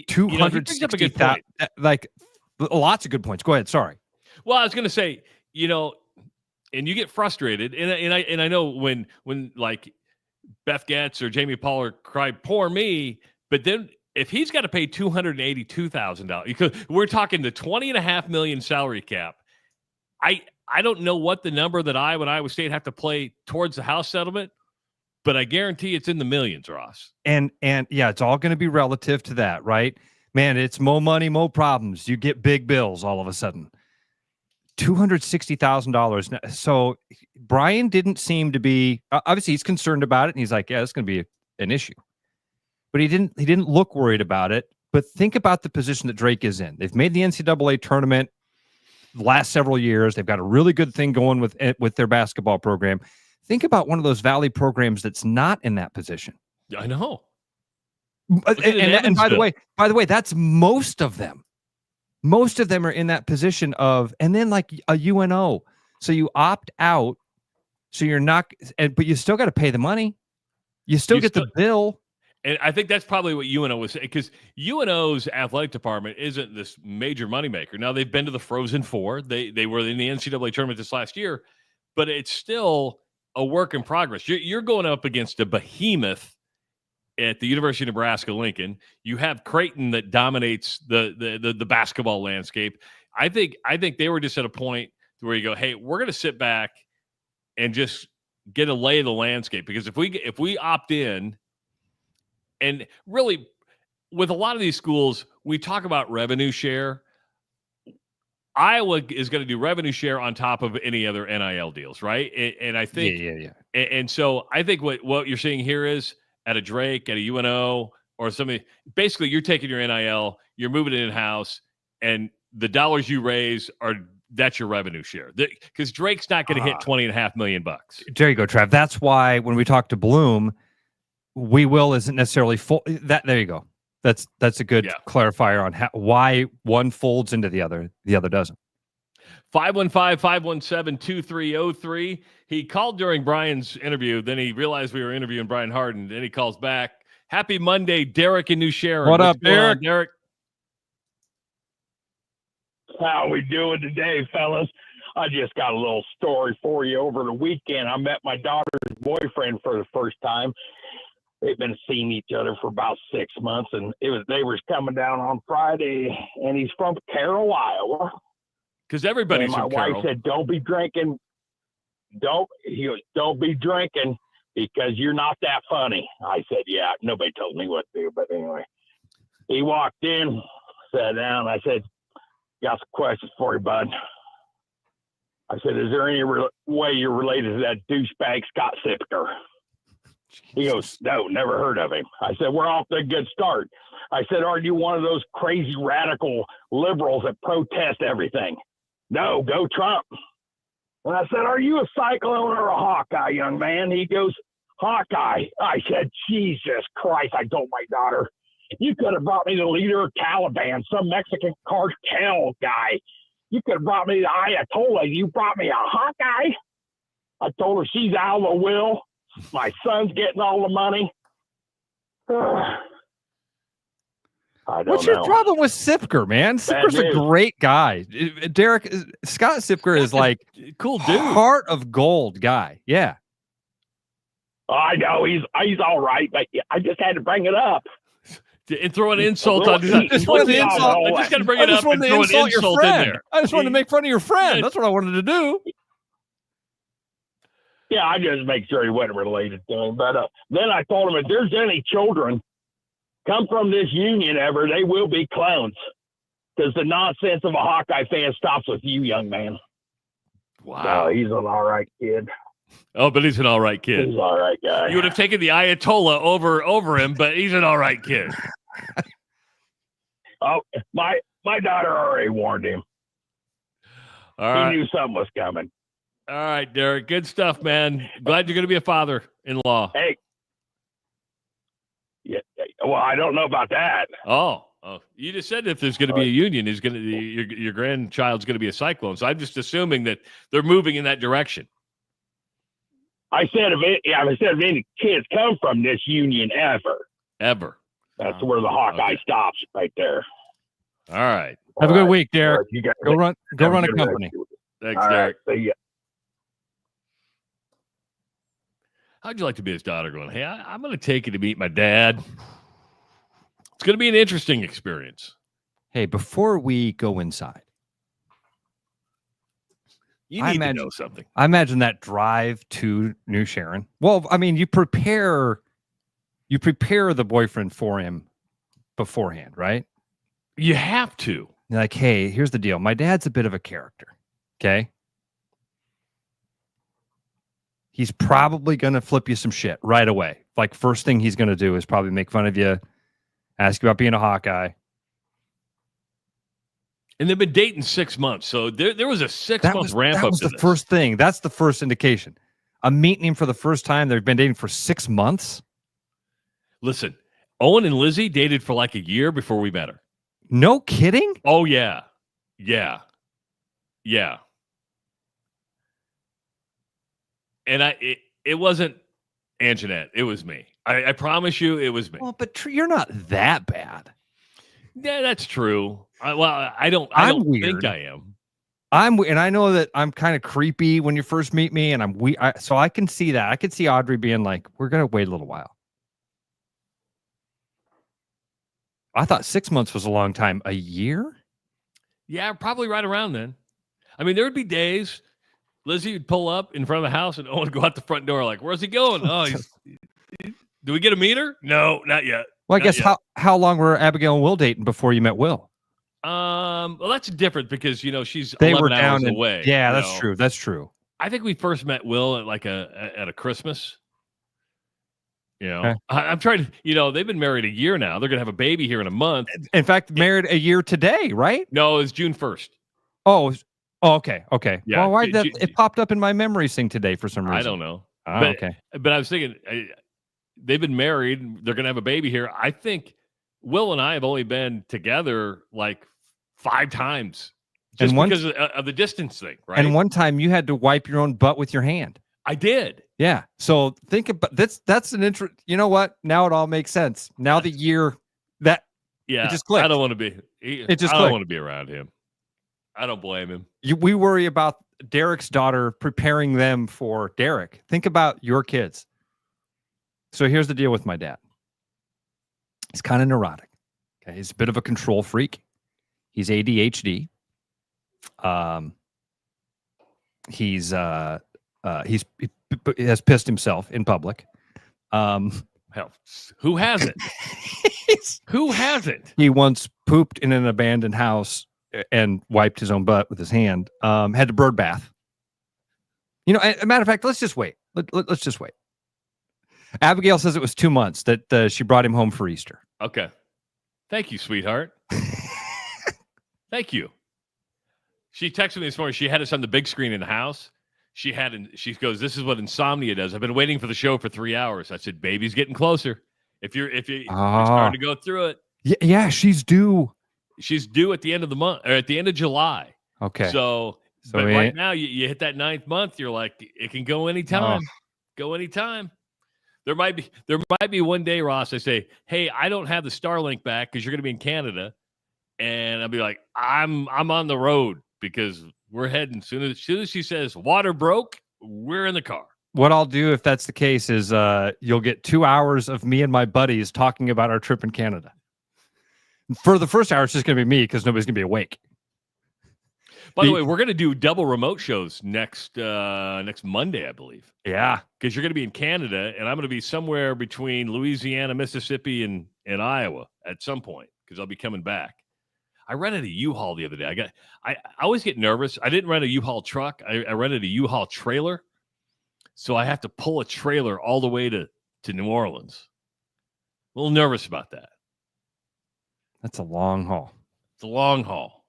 260,000. Like, lots of good points. Go ahead. Sorry. Well, I was going to say, and you get frustrated, and I know when like Beth Getz or Jamie Pollard cry, poor me, but then if he's got to pay $282,000, because we're talking the $20.5 million salary cap, I don't know what the number that Iowa State have to play towards the house settlement, but I guarantee it's in the millions, Ross. And yeah, it's all going to be relative to that, right? Man, it's more money, more problems. You get big bills all of a sudden. $260,000. So Brian didn't seem to be, obviously he's concerned about it, and he's like, yeah, it's going to be an issue. But he didn't look worried about it. But think about the position that Drake is in. They've made the NCAA tournament the last several years. They've got a really good thing going with their basketball program. Think about one of those Valley programs that's not in that position. I know. And by the way, that's most of them. Most of them are in that position of, and then like a UNO. So you opt out. So you're not, but you still got to pay the money. You still get the bill. And I think that's probably what UNO was saying, because UNO's athletic department isn't this major moneymaker. Now, they've been to the Frozen Four. They were in the NCAA tournament this last year, but it's still a work in progress. You're going up against a behemoth at the University of Nebraska-Lincoln. You have Creighton that dominates the basketball landscape. I think they were just at a point where you go, hey, we're going to sit back and just get a lay of the landscape, because if we opt in, and really with a lot of these schools, we talk about revenue share. Iowa is going to do revenue share on top of any other NIL deals, right? And I think, and so I think what you're seeing here is at a Drake, at a UNO, or somebody, basically you're taking your NIL, you're moving it in-house, and the dollars you raise that's your revenue share. Because Drake's not going to hit $20.5 million. There you go, Trav. That's why when we talk to Bloom, we will isn't necessarily full. There you go. That's a good clarifier on why one folds into the other doesn't. 515-517-2303. He called during Brian's interview. Then he realized we were interviewing Brian Harden. Then he calls back. Happy Monday, Derek in New Sharon. What up, Derek? Derek? How we doing today, fellas? I just got a little story for you. Over the weekend, I met my daughter's boyfriend for the first time. They've been seeing each other for about 6 months, and they were coming down on Friday, and he's from Carroll, Iowa. Because everybody's from Carroll. My wife said, "Don't be drinking. Don't be drinking because you're not that funny." I said, "Yeah." Nobody told me what to do, but anyway, he walked in, sat down. I said, "Got some questions for you, bud." I said, "Is there any way you're related to that douchebag Scott Sipker?" He goes, "No, never heard of him." I said, "We're off to a good start." I said, "Are you one of those crazy radical liberals that protest everything?" "No, go Trump." And I said, "Are you a Cyclone or a Hawkeye, young man?" He goes, "Hawkeye." I said, "Jesus Christ," I told my daughter, "you could have brought me the leader of Taliban, some Mexican cartel guy. You could have brought me the Ayatollah. You brought me a Hawkeye." I told her she's out of the will. My son's getting all the money. What's your problem with Sipker, man? Sipker's a great guy. Derek, Scott Sipker is like cool dude, heart of gold guy. Yeah. I know he's all right, but I just had to bring it up. And throw an insult on this. I just got to bring it up and throw an insult in there. I just wanted to make fun of your friend. That's what I wanted to do. Yeah, I just make sure he wasn't related to him. But then I told him, if there's any children come from this union ever, they will be clones. Because the nonsense of a Hawkeye fan stops with you, young man. Wow. He's an all right kid. Oh, but he's an all right kid. He's an all right guy. You would have taken the Ayatollah over him, but he's an all right kid. Oh, my daughter already warned him. All right. He knew something was coming. All right, Derek. Good stuff, man. Glad you're going to be a father-in-law. Hey. Yeah. Well, I don't know about that. Oh, you just said if there's going to be a union, your grandchild's going to be a Cyclone. So I'm just assuming that they're moving in that direction. I said if any kids come from this union ever. That's where the Hawkeye stops right there. All right. Have a good week, Derek. Go run a company. Thanks, Derek. Right, see ya. How'd you like to be his daughter going, "Hey, I'm going to take you to meet my dad"? It's going to be an interesting experience. Hey, before we go inside, you need to know something. I imagine that drive to New Sharon. Well, I mean, you prepare the boyfriend for him beforehand, right? You have to. You're like, "Hey, here's the deal. My dad's a bit of a character. Okay. He's probably going to flip you some shit right away. Like, first thing he's going to do is probably make fun of you, ask you about being a Hawkeye." And they've been dating 6 months. So there was a 6 month ramp up. That was the first thing. That's the first indication. I'm meeting him for the first time. They've been dating for 6 months. Listen, Owen and Lizzie dated for like a year before we met her. No kidding? Oh, yeah. Yeah. Yeah. And it wasn't Anjanette. It was me. I promise you it was me. Well, but you're not that bad. Yeah, that's true. I don't weird. think I am. And I know that I'm kind of creepy when you first meet me, and so I can see that. I could see Audrey being like, we're going to wait a little while. I thought 6 months was a long time. A year? Yeah, probably right around then. I mean, there would be days Lizzie would pull up in front of the house and Owen would go out the front door like, where's he going? Oh, do we get a meter? No, not yet. Well, I guess how long were Abigail and Will dating before you met Will? Well, that's different because, she's They 11 were down hours away. Yeah, that's true. That's true. I think we first met Will at like at a Christmas. Okay. I'm trying to, they've been married a year now. They're going to have a baby here in a month. In fact, married a year today, right? No, it's June 1st. Oh, okay. Okay. Yeah. Well, it popped up in my memories thing today for some reason. I don't know. Okay. But I was thinking, they've been married. They're going to have a baby here. I think Will and I have only been together like 5 times just because of the distance thing, right? And one time you had to wipe your own butt with your hand. I did. Yeah. So think about that's an interest. You know what? Now it all makes sense. Now the year that it just clicked. I don't want to be. I don't want to be around him. I don't blame him. We worry about Derek's daughter preparing them for Derek. Think about your kids. So here's the deal with my dad. He's kind of neurotic. Okay, he's a bit of a control freak. He's ADHD. He has pissed himself in public. Hell, who hasn't? Who hasn't? He once pooped in an abandoned house and wiped his own butt with his hand. Had a bird bath. As a matter of fact, let's just wait. Let's just wait. Abigail says it was 2 months that she brought him home for Easter. Okay. Thank you, sweetheart. Thank you. She texted me this morning. She had us on the big screen in the house. She goes, this is what insomnia does. I've been waiting for the show for 3 hours. I said, baby's getting closer. If you're starting to go through it. Yeah, she's due. She's due at the end of the month or at the end of July. Okay. So but right now you hit that 9th month. You're like, it can go anytime. Go anytime. There might be one day, Ross, I say, hey, I don't have the Starlink back because you're going to be in Canada. And I'll be like, I'm on the road because we're heading. Soon as she says water broke, we're in the car. What I'll do if that's the case is you'll get 2 hours of me and my buddies talking about our trip in Canada. For the first hour, it's just going to be me because nobody's going to be awake. By the way, we're going to do double remote shows next Monday, I believe. Yeah. Because you're going to be in Canada, and I'm going to be somewhere between Louisiana, Mississippi, and Iowa at some point because I'll be coming back. I rented a U-Haul the other day. I always get nervous. I didn't rent a U-Haul truck. I rented a U-Haul trailer. So I have to pull a trailer all the way to New Orleans. A little nervous about that. That's a long haul. It's a long haul.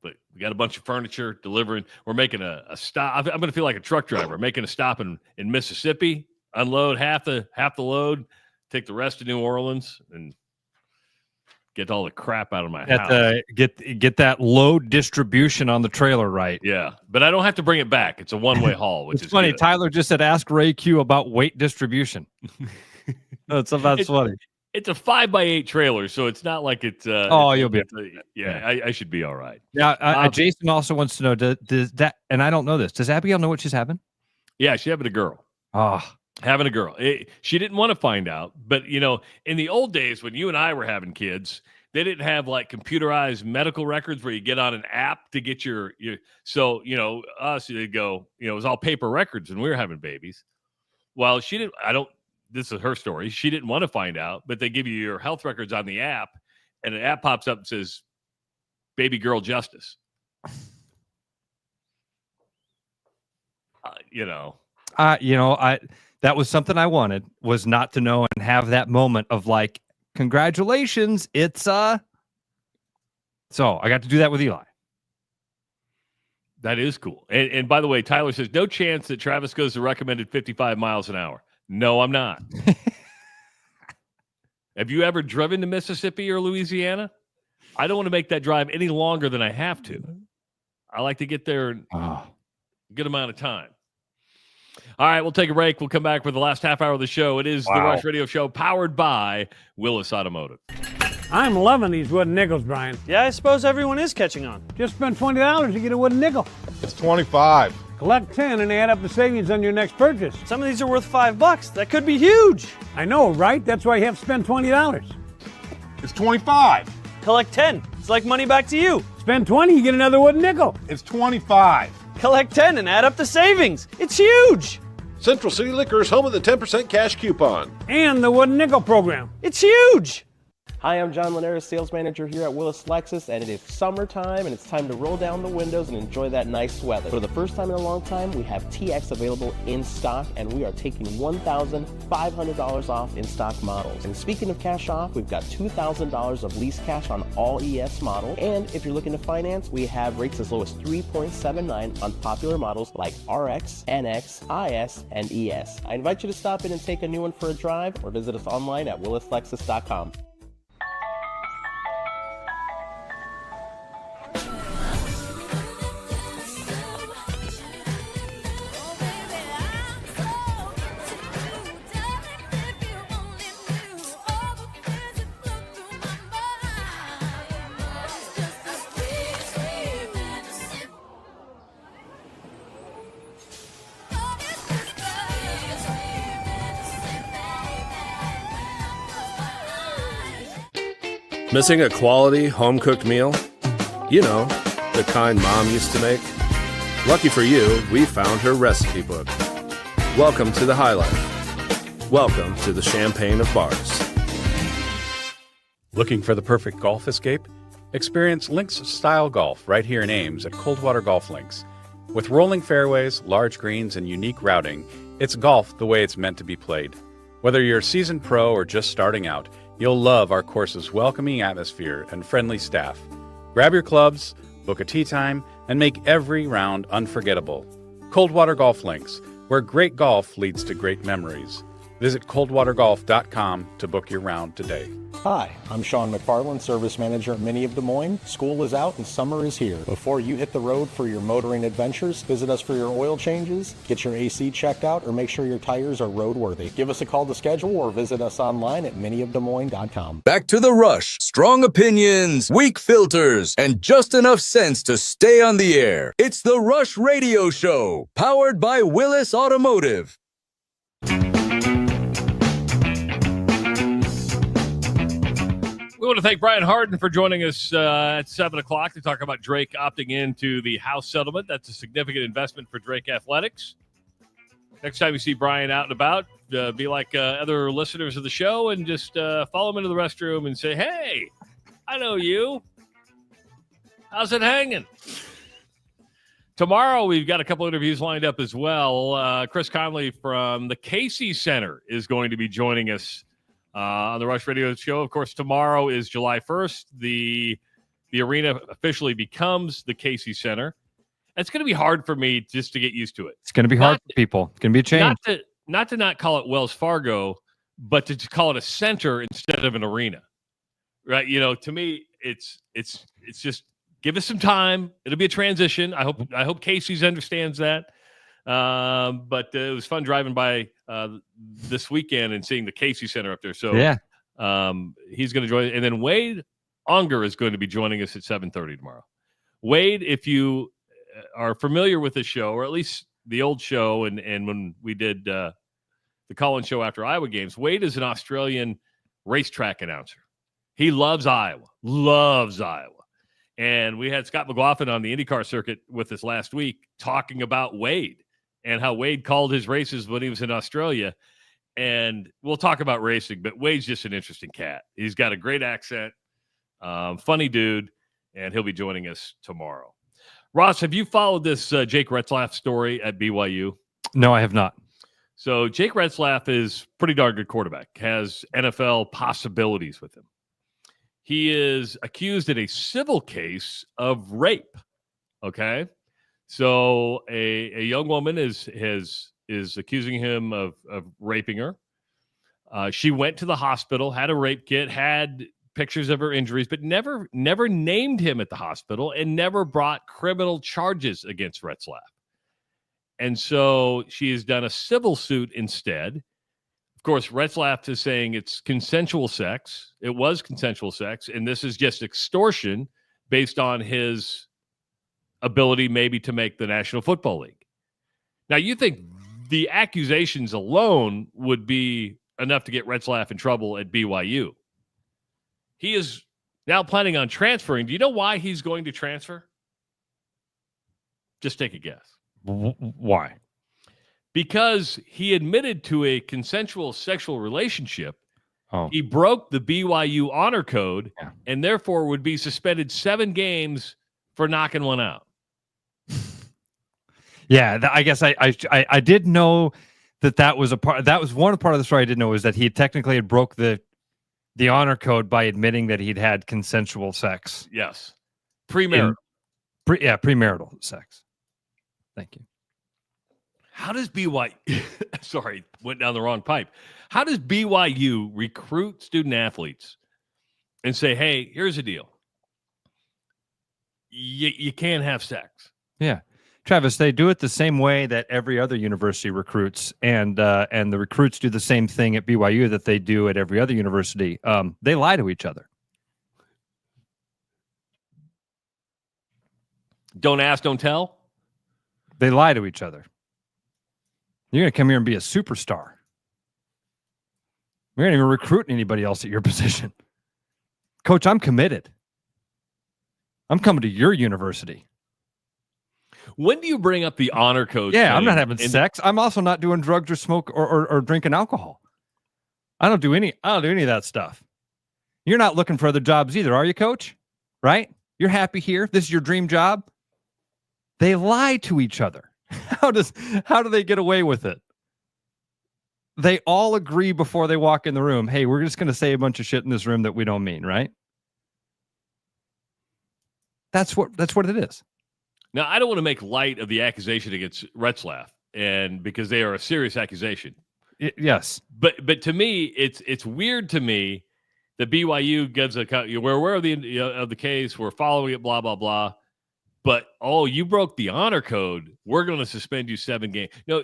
But we got a bunch of furniture delivering. We're making a stop. I'm going to feel like a truck driver making a stop in Mississippi, unload half the load, take the rest to New Orleans, and get all the crap out of my house. Get that load distribution on the trailer right. Yeah, but I don't have to bring it back. It's a one-way haul, which is funny. Good. Tyler just said, ask Ray Q about weight distribution. That's funny. It's a 5x8 trailer, so it's not like it's. You'll be. I should be all right. Now, Jason also wants to know, does that, and I don't know this, does Abigail know what she's having? Yeah, she's having a girl. Having a girl. She didn't want to find out, but in the old days when you and I were having kids, they didn't have like computerized medical records where you get on an app to get your so us they go, it was all paper records when we were having babies. Well, she didn't. This is her story. She didn't want to find out, but they give you your health records on the app, and an app pops up and says, "Baby girl justice." That was something I wanted, was not to know and have that moment of like, congratulations, it's so I got to do that with Eli. That is cool. And by the way, Tyler says, no chance that Travis goes the recommended 55 miles an hour. No, I'm not. Have you ever driven to Mississippi or Louisiana? I don't want to make that drive any longer than I have to. I like to get there in a good amount of time. All right, we'll take a break. We'll come back for the last half hour of the show. It is the Rush Radio Show powered by Willis Automotive. I'm loving these wooden nickels, Brian. Yeah, I suppose everyone is catching on. Just spend $20 to get a wooden nickel. It's 25. Collect 10 and add up the savings on your next purchase. Some of these are worth $5. That could be huge. I know, right? That's why you have to spend $20. It's 25. Collect 10. It's like money back to you. Spend 20, you get another wooden nickel. It's 25. Collect 10 and add up the savings. It's huge. Central City Liquors, home of the 10% cash coupon. And the wooden nickel program. It's huge. Hi, I'm John Linares, sales manager here at Willis Lexus, and it is summertime, and it's time to roll down the windows and enjoy that nice weather. For the first time in a long time, we have TX available in stock, and we are taking $1,500 off in stock models. And speaking of cash off, we've got $2,000 of lease cash on all ES models, and if you're looking to finance, we have rates as low as 3.79 on popular models like RX, NX, IS, and ES. I invite you to stop in and take a new one for a drive, or visit us online at willislexus.com. Missing a quality, home-cooked meal? You know, the kind Mom used to make? Lucky for you, we found her recipe book. Welcome to the High Life. Welcome to the Champagne of Bars. Looking for the perfect golf escape? Experience links-style golf right here in Ames at Coldwater Golf Links. With rolling fairways, large greens, and unique routing, it's golf the way it's meant to be played. Whether you're a seasoned pro or just starting out, you'll love our course's welcoming atmosphere and friendly staff. Grab your clubs, book a tee time, and make every round unforgettable. Coldwater Golf Links, where great golf leads to great memories. Visit coldwatergolf.com to book your round today. Hi, I'm Sean McFarland, Service Manager at Mini of Des Moines. School is out and summer is here. Before you hit the road for your motoring adventures, visit us for your oil changes, get your AC checked out, or make sure your tires are roadworthy. Give us a call to schedule or visit us online at miniofdesmoines.com. Back to the Rush. Strong opinions, weak filters, and just enough sense to stay on the air. It's the Rush Radio Show, powered by Willis Automotive. We want to thank Brian Harden for joining us at 7 o'clock to talk about Drake opting into the house settlement. That's a significant investment for Drake Athletics. Next time you see Brian out and about, be like other listeners of the show and just follow him into the restroom and say, hey, I know you. How's it hanging? Tomorrow, we've got a couple interviews lined up as well. Chris Conley from the Casey Center is going to be joining us on the Rush Radio Show. Of course, tomorrow is July 1st. The arena officially becomes the Casey Center. It's going to be hard for me just to get used to it. It's going to be hard for people. It's going to be a change. Not to not call it Wells Fargo, but to call it a center instead of an arena. Right? You know, to me, it's just give us some time. It'll be a transition. I hope Casey's understands that. But it was fun driving by this weekend and seeing the Casey Center up there. So yeah, he's going to join. And then Wade Unger is going to be joining us at 7:30 tomorrow. Wade, if you are familiar with the show, or at least the old show, and when we did the call-in show after Iowa games, Wade is an Australian racetrack announcer. He loves Iowa. And we had Scott McLaughlin on the IndyCar circuit with us last week talking about Wade and how Wade called his races when he was in Australia. And we'll talk about racing, but Wade's just an interesting cat. He's got a great accent, funny dude, and he'll be joining us tomorrow. Ross, have you followed this Jake Retzlaff story at BYU? No, I have not. So Jake Retzlaff is pretty darn good quarterback, has NFL possibilities with him. He is accused in a civil case of rape, okay? So a young woman is accusing him of raping her. She went to the hospital, had a rape kit, had pictures of her injuries, but never named him at the hospital and never brought criminal charges against Retzlaff. And so she has done a civil suit instead. Of course, Retzlaff is saying it's consensual sex. It was consensual sex, and this is just extortion based on his ability maybe to make the National Football League. Now, you think the accusations alone would be enough to get Retzlaff in trouble at BYU. He is now planning on transferring. Do you know why he's going to transfer? Just take a guess. Why? Because he admitted to a consensual sexual relationship. Oh. He broke the BYU honor code and therefore would be suspended 7 games for knocking one out. Yeah, I guess I did know that was a part. That was one part of the story I didn't know, is that he technically had broke the honor code by admitting that he'd had consensual sex. Yes, premarital. Premarital sex. Thank you. How does BYU? Sorry, went down the wrong pipe. How does BYU recruit student athletes and say, "Hey, here's the deal. You can't have sex." Yeah. Travis, they do it the same way that every other university recruits, and the recruits do the same thing at BYU that they do at every other university. They lie to each other. Don't ask, don't tell. They lie to each other. You're going to come here and be a superstar. We're not even recruiting anybody else at your position. Coach, I'm committed. I'm coming to your university. When do you bring up the honor code? Yeah, I'm not having sex. I'm also not doing drugs or smoke or drinking alcohol. I don't do any of that stuff. You're not looking for other jobs either, are you, Coach? Right? You're happy here. This is your dream job. They lie to each other. How do they get away with it? They all agree before they walk in the room. Hey, we're just going to say a bunch of shit in this room that we don't mean, right? That's what it is. Now, I don't want to make light of the accusation against Retzlaff, and because they are a serious accusation. Yes, but to me, it's weird to me that BYU gives we're aware of the case, we're following it, blah blah blah. But you broke the honor code. We're going to suspend you 7 games. No,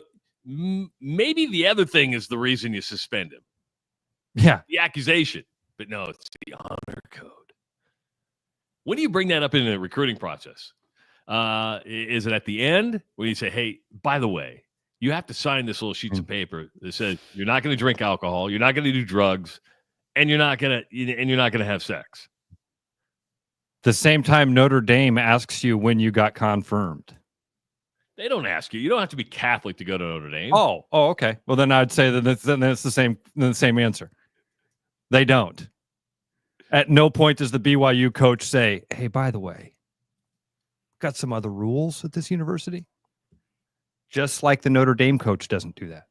maybe the other thing is the reason you suspend him. Yeah, the accusation, but no, it's the honor code. When do you bring that up in the recruiting process? Is it at the end when you say, "Hey, by the way, you have to sign this little sheets of paper that says you're not going to drink alcohol, you're not going to do drugs, and you're not going to have sex"? The same time Notre Dame asks you when you got confirmed. They don't ask you. You don't have to be Catholic to go to Notre Dame. Oh, okay. Well, then I'd say that it's the same answer. They don't. At no point does the BYU coach say, "Hey, by the way, got some other rules at this university." Just like the Notre Dame coach doesn't do that.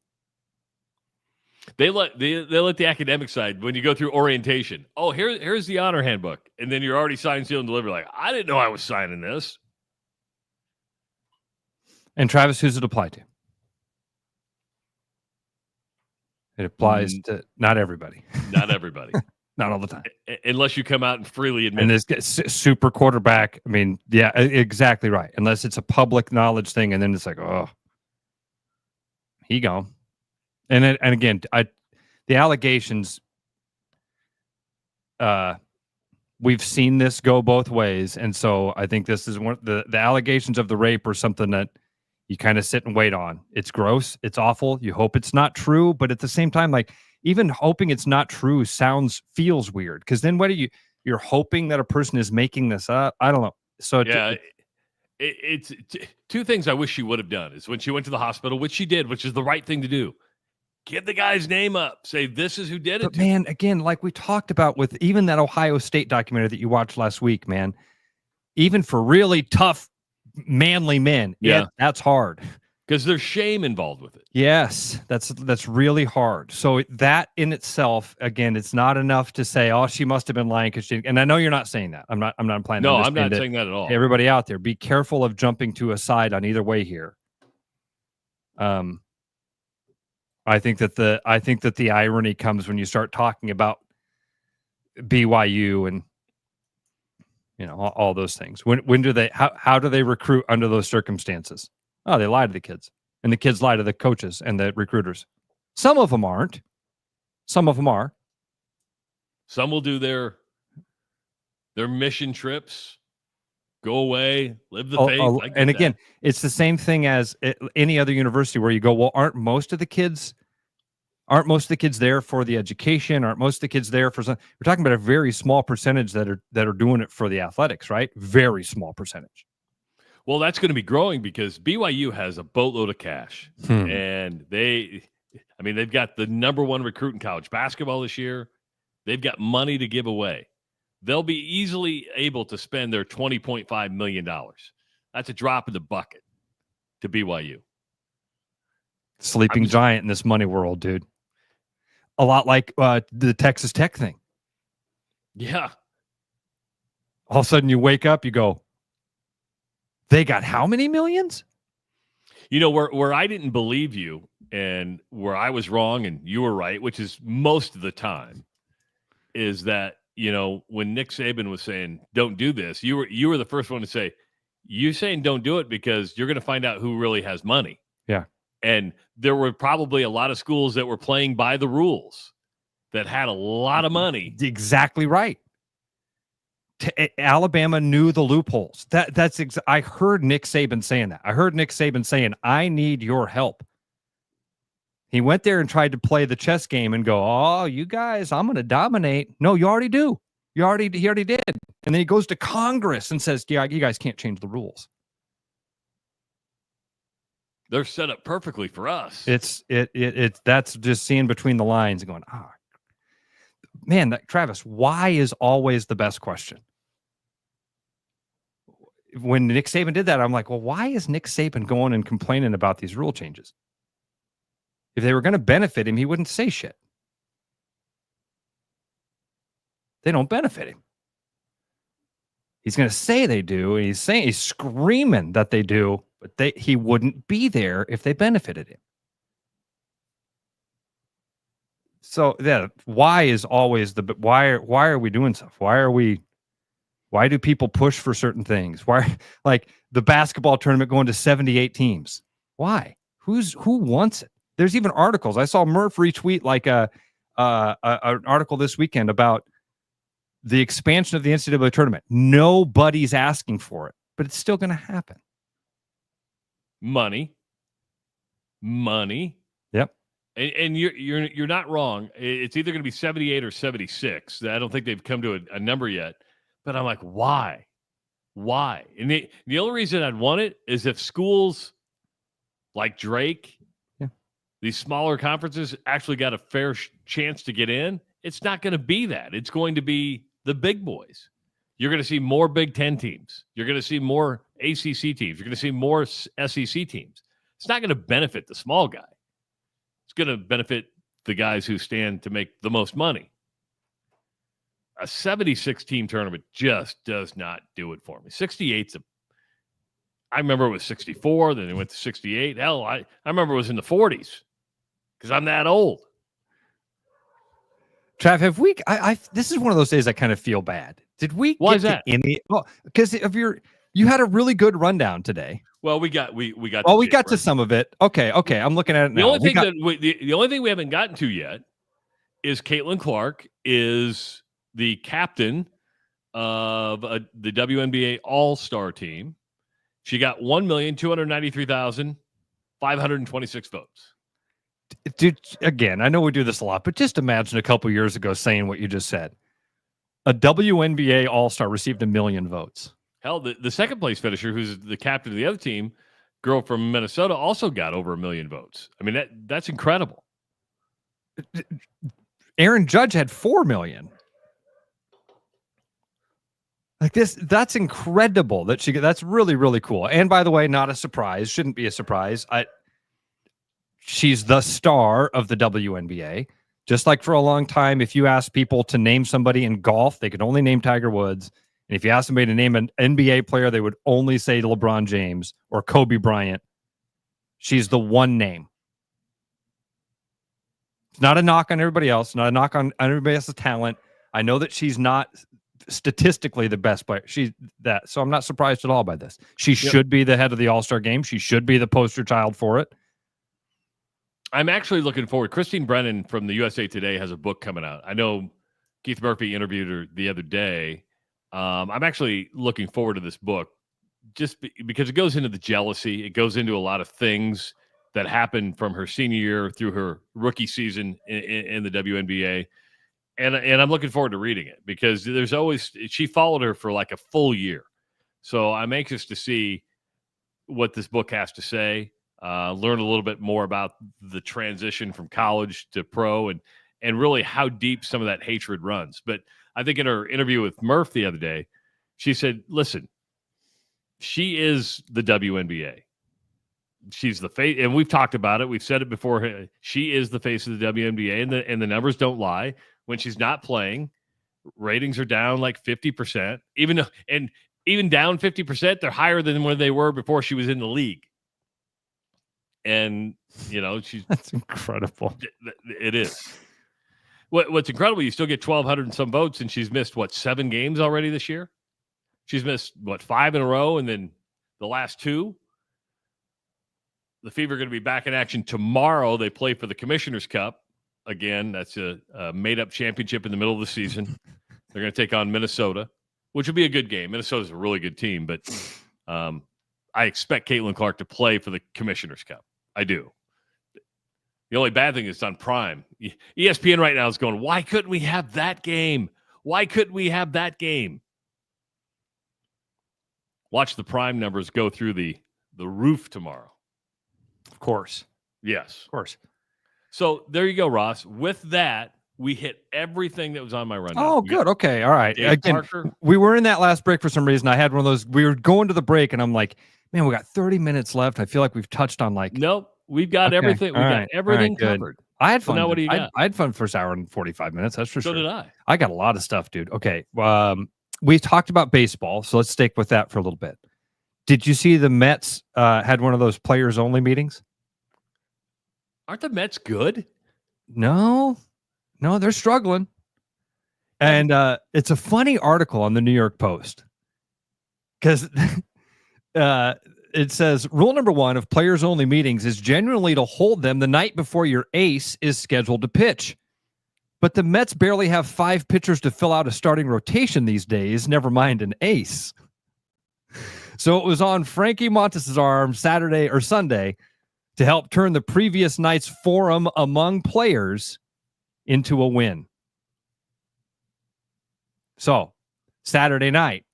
They let the academic side, when you go through orientation. Oh, here's the honor handbook, and then you're already signed, sealed, and delivered. Like, I didn't know I was signing this. And Travis, who's it apply to? It applies to not everybody. Not everybody. Not all the time. Unless you come out and freely admit. And this super quarterback, I mean, yeah, exactly right. Unless it's a public knowledge thing, and then it's like, oh, he gone. And again, the allegations, we've seen this go both ways, and so I think this is one the allegations of the rape are something that you kind of sit and wait on. It's gross, it's awful. You hope it's not true, but at the same time, like, even hoping it's not true feels weird, because then what are you're hoping that a person is making this up? I don't know. So yeah, it's 2 things I wish she would have done is when she went to the hospital, which she did, which is the right thing to do. Get the guy's name up. Say, this is who did it. But man, again, like we talked about with even that Ohio State documentary that you watched last week, man, even for really tough, manly men, that's hard. because there's shame involved with it. Yes, that's really hard. So that in itself, again, it's not enough to say, "Oh, she must have been lying," because she. And I know you're not saying that. I'm not implying. No, I'm not saying that at all. Everybody out there, be careful of jumping to a side on either way here. I think that the irony comes when you start talking about BYU and all those things. When do they? How do they recruit under those circumstances? Oh, they lie to the kids. And the kids lie to the coaches and the recruiters. Some of them aren't. Some of them are. Some will do their mission trips, go away, live the faith. And again, it's the same thing as any other university where you go, well, aren't most of the kids there for the education? Aren't most of the kids there for some? We're talking about a very small percentage that are doing it for the athletics, right? Very small percentage. Well, that's going to be growing because BYU has a boatload of cash, and they've got the number one recruit in college basketball this year. They've got money to give away. They'll be easily able to spend their $20.5 million. That's a drop in the bucket to BYU. Sleeping giant in this money world, dude. A lot like the Texas Tech thing. Yeah. All of a sudden you wake up, you go, they got how many millions? Where I didn't believe you and where I was wrong and you were right, which is most of the time, is that, when Nick Saban was saying, don't do this, you were the first one to say, you're saying don't do it because you're going to find out who really has money. Yeah. And there were probably a lot of schools that were playing by the rules that had a lot of money. Exactly right. Alabama knew the loopholes. I heard Nick Saban saying that. I heard Nick Saban saying, I need your help. He went there and tried to play the chess game and go, oh, you guys, I'm going to dominate. No, you already do. He already did. And then he goes to Congress and says, yeah, you guys can't change the rules. They're set up perfectly for us. That's just seeing between the lines and going, man, Travis, why is always the best question? When Nick Saban did that, I'm like, well, why is Nick Saban going and complaining about these rule changes? If they were going to benefit him, he wouldn't say shit. They don't benefit him. He's going to say they do, and he's screaming that they do, but he wouldn't be there if they benefited him. So why is always why are we doing stuff? Why do people push for certain things? Why, like the basketball tournament going to 78 teams? Why? Who wants it? There's even articles. I saw Murph retweet like an article this weekend about the expansion of the NCAA tournament. Nobody's asking for it, but it's still going to happen. Money. Yep. And you're not wrong. It's either going to be 78 or 76. I don't think they've come to a number yet. But I'm like, why? And the only reason I'd want it is if schools like Drake, these smaller conferences, actually got a fair chance to get in. It's not going to be that. It's going to be the big boys. You're going to see more Big Ten teams. You're going to see more ACC teams. You're going to see more SEC teams. It's not going to benefit the small guy. It's going to benefit the guys who stand to make the most money. A 76-team tournament just does not do it for me. 68's I remember it was 64, then it went to 68. Hell, I remember it was in the 40s because I'm that old. Trav, have we? This is one of those days I kind of feel bad. Did we? Why is that? Well, because you had a really good rundown today. Well, we got. Well, we got to some of it. Okay. I'm looking at it now. The only thing we haven't gotten to yet is Caitlin Clark is the captain of the WNBA All-Star team. She got 1,293,526 votes. Dude, again, I know we do this a lot, but just imagine a couple years ago saying what you just said. A WNBA All-Star received 1 million votes. Hell, the second place finisher, who's the captain of the other team, girl from Minnesota, also got over 1 million votes. I mean, that's incredible. Aaron Judge had 4 million. Like this, that's incredible that that's really, really cool. And by the way, not a surprise, shouldn't be a surprise. She's the star of the WNBA. Just like for a long time, if you ask people to name somebody in golf, they could only name Tiger Woods. And if you ask somebody to name an NBA player, they would only say LeBron James or Kobe Bryant. She's the one name. It's not a knock on everybody else, not a knock on everybody else's talent. I know that she's not statistically the best player. So I'm not surprised at all by this. She should be the head of the All-Star game. She should be the poster child for it. I'm actually looking forward. Christine Brennan from the USA Today has a book coming out. I know Keith Murphy interviewed her the other day. I'm actually looking forward to this book just because it goes into the jealousy. It goes into a lot of things that happened from her senior year through her rookie season in the WNBA. And I'm looking forward to reading it because she followed her for like a full year. So I'm anxious to see what this book has to say. Learn a little bit more about the transition from college to pro and really how deep some of that hatred runs. But I think in her interview with Murph the other day, she said, listen, she is the WNBA. She's the face, and we've talked about it. We've said it before. She is the face of the WNBA, and the numbers don't lie. When she's not playing, ratings are down like 50%. Even down 50%, they're higher than when they were before she was in the league. And that's incredible. It is. What's incredible, you still get 1,200 and some votes, and she's missed 7 games already this year. She's missed 5 in a row, and then the last 2. The Fever are going to be back in action tomorrow. They play for the Commissioner's Cup again. That's a made-up championship in the middle of the season. They're going to take on Minnesota, which will be a good game. Minnesota's a really good team, but I expect Caitlin Clark to play for the Commissioner's Cup. I do. The only bad thing is it's on Prime. ESPN right now is going, why couldn't we have that game? Why couldn't we have that game? Watch the Prime numbers go through the roof tomorrow. Of course. Yes. Of course. So there you go, Ross. With that, we hit everything that was on my rundown. Oh, good. Okay. All right. Dave Again, Parker. we were in that last break for some reason. I had one of those. We were going to the break, and I'm like, man, we got 30 minutes left. I feel like we've touched on Nope. We've got everything. We got everything covered. I had fun. So now what do you got? I had fun first hour and 45 minutes. That's for sure. So did I. I got a lot of stuff, dude. Okay. We talked about baseball, so let's stick with that for a little bit. Did you see the Mets had one of those players only meetings? Aren't the Mets good? No, they're struggling. And it's a funny article on the New York Post because it says rule number 1 of players only meetings is generally to hold them the night before your ace is scheduled to pitch. But the Mets barely have 5 pitchers to fill out a starting rotation these days, never mind an ace. So it was on Frankie Montes' arm Saturday or Sunday to help turn the previous night's forum among players into a win. So Saturday night,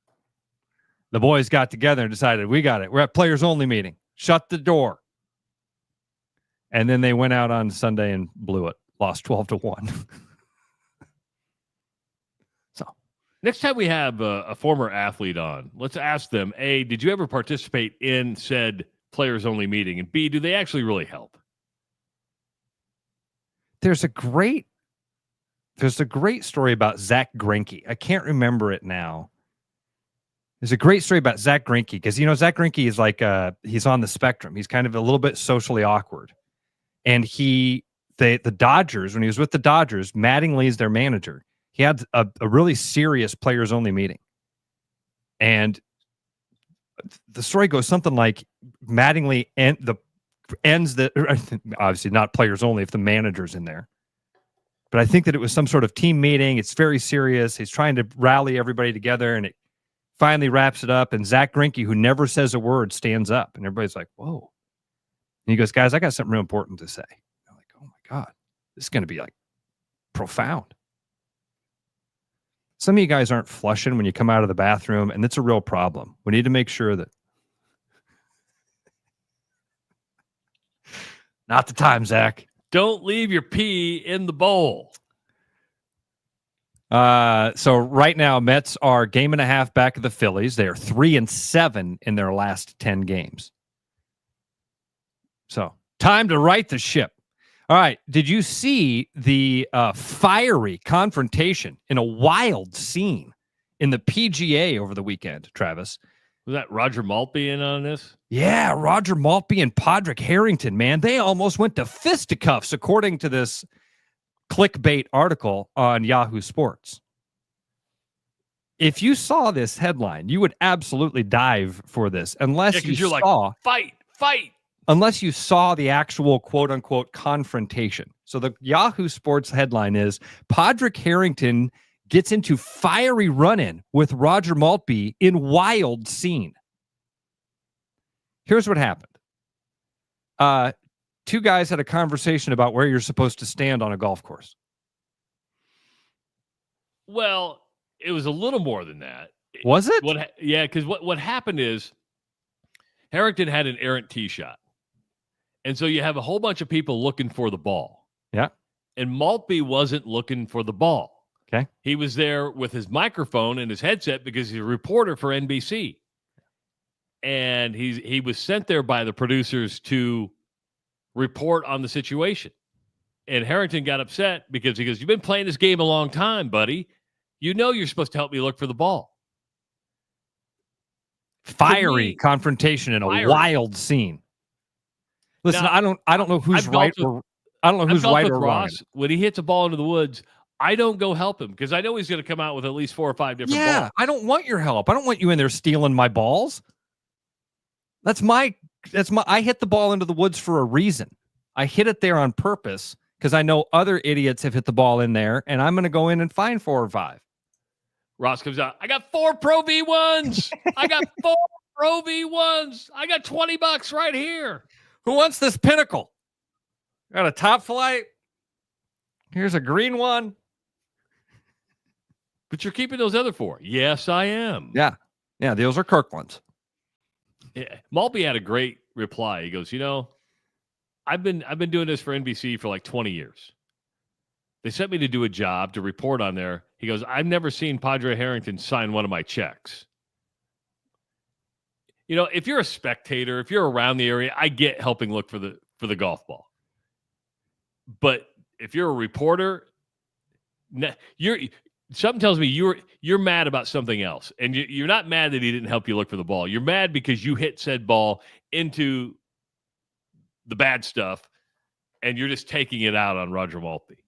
the boys got together and decided, we got it. We're at players only meeting. Shut the door. And then they went out on Sunday and blew it. Lost 12-1. Next time we have a former athlete on, let's ask them, A, did you ever participate in said players-only meeting? And B, do they actually really help? There's a great story about Zach Greinke. I can't remember it now. There's a great story about Zach Greinke because, Zach Greinke is like, he's on the spectrum. He's kind of a little bit socially awkward. And the Dodgers, when he was with the Dodgers, Mattingly is their manager. He had a really serious players-only meeting. And the story goes something like Mattingly ends the obviously not players only if the manager's in there. But I think that it was some sort of team meeting. It's very serious. He's trying to rally everybody together, and it finally wraps it up. And Zach Greinke, who never says a word, stands up. And everybody's like, whoa. And he goes, guys, I got something real important to say. I'm like, oh my God, this is going to be like profound. Some of you guys aren't flushing when you come out of the bathroom, and it's a real problem. We need to make sure that not the time, Zach. Don't leave your pee in the bowl. So right now, Mets are 1.5 games back of the Phillies. They are 3-7 in their last 10 games. So time to right the ship. All right. Did you see the fiery confrontation in a wild scene in the PGA over the weekend, Travis? Was that Roger Maltby in on this? Yeah, Roger Maltby and Padraig Harrington, man. They almost went to fisticuffs, according to this clickbait article on Yahoo Sports. If you saw this headline, you would absolutely dive for this, unless you saw fight. Unless you saw the actual quote unquote confrontation. So the Yahoo Sports headline is Padraig Harrington gets into fiery run-in with Roger Maltby in wild scene. Here's what happened. Two guys had a conversation about where you're supposed to stand on a golf course. Well, it was a little more than that. Was it? Yeah, because what happened is Harrington had an errant tee shot. And so you have a whole bunch of people looking for the ball. Yeah. And Maltby wasn't looking for the ball. Okay. He was there with his microphone and his headset because he's a reporter for NBC. And he was sent there by the producers to report on the situation. And Harrington got upset because he goes, "You've been playing this game a long time, buddy. You know you're supposed to help me look for the ball." Fiery confrontation in a wild scene. Listen, now, I don't know who's right or I don't know who's right or wrong. When he hits a ball into the woods, I don't go help him because I know he's going to come out with at least 4 or 5 different balls. Yeah, I don't want your help. I don't want you in there stealing my balls. I hit the ball into the woods for a reason. I hit it there on purpose because I know other idiots have hit the ball in there, and I'm going to go in and find 4 or 5. Ross comes out. I got 4 Pro V1s. I got 4 Pro V1s. I got $20 right here. Who wants this Pinnacle? Got a Top Flight. Here's a green one. But you're keeping those other 4. Yes, I am. Yeah. Yeah, those are Kirk ones. Yeah. Maltby had a great reply. He goes, I've been doing this for NBC for like 20 years. They sent me to do a job to report on there. He goes, I've never seen Padraig Harrington sign one of my checks. If you're a spectator, if you're around the area, I get helping look for the golf ball. But if you're a reporter, something tells me you're mad about something else, and you're not mad that he didn't help you look for the ball. You're mad because you hit said ball into the bad stuff, and you're just taking it out on Roger Maltby.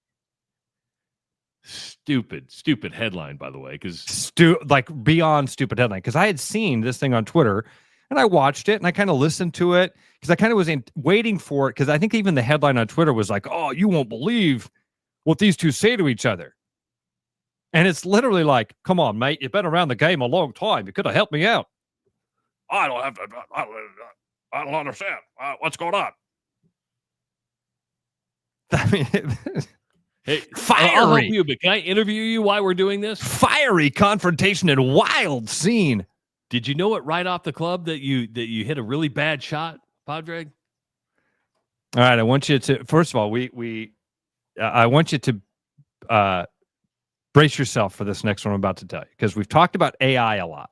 Stupid headline, by the way, because beyond stupid headline. Because I had seen this thing on Twitter. And I watched it and I kind of listened to it because I kind of was waiting for it because I think even the headline on Twitter was like, "Oh, you won't believe what these two say to each other." And it's literally like, "Come on, mate, you've been around the game a long time. You could have helped me out." I don't understand. What's going on? I mean, hey, fiery. I'll help you, but can I interview you while we're doing this? Fiery confrontation and wild scene. Did you know it right off the club that you hit a really bad shot, Padraig? All right, I want you to first of all, I want you to brace yourself for this next one I'm about to tell you because we've talked about AI a lot.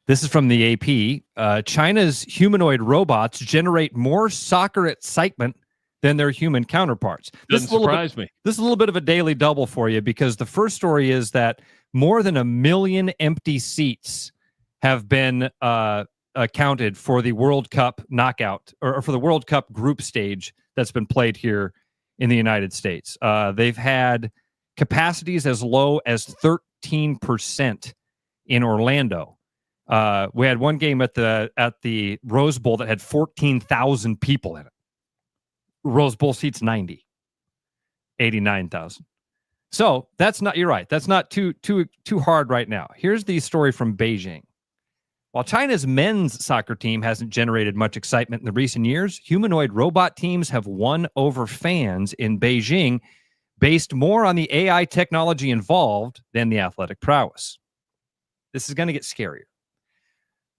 This is from the AP. China's humanoid robots generate more soccer excitement than their human counterparts. Doesn't surprise me. This is a little bit of a daily double for you because the first story is that more than 1 million empty seats have been accounted for the World Cup knockout or for the World Cup group stage that's been played here in the United States. They've had capacities as low as 13% in Orlando. We had one game at the Rose Bowl that had 14,000 people in it. Rose Bowl seats 89,000. So you're right. That's not too hard right now. Here's the story from Beijing. While China's men's soccer team hasn't generated much excitement in the recent years, humanoid robot teams have won over fans in Beijing based more on the AI technology involved than the athletic prowess. This is going to get scarier.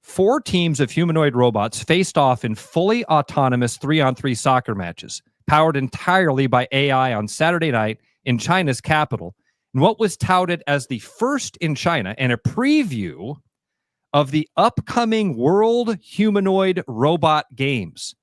4 teams of humanoid robots faced off in fully autonomous 3-on-3 soccer matches, powered entirely by AI on Saturday night in China's capital, and what was touted as the first in China and a preview of the upcoming World Humanoid Robot Games.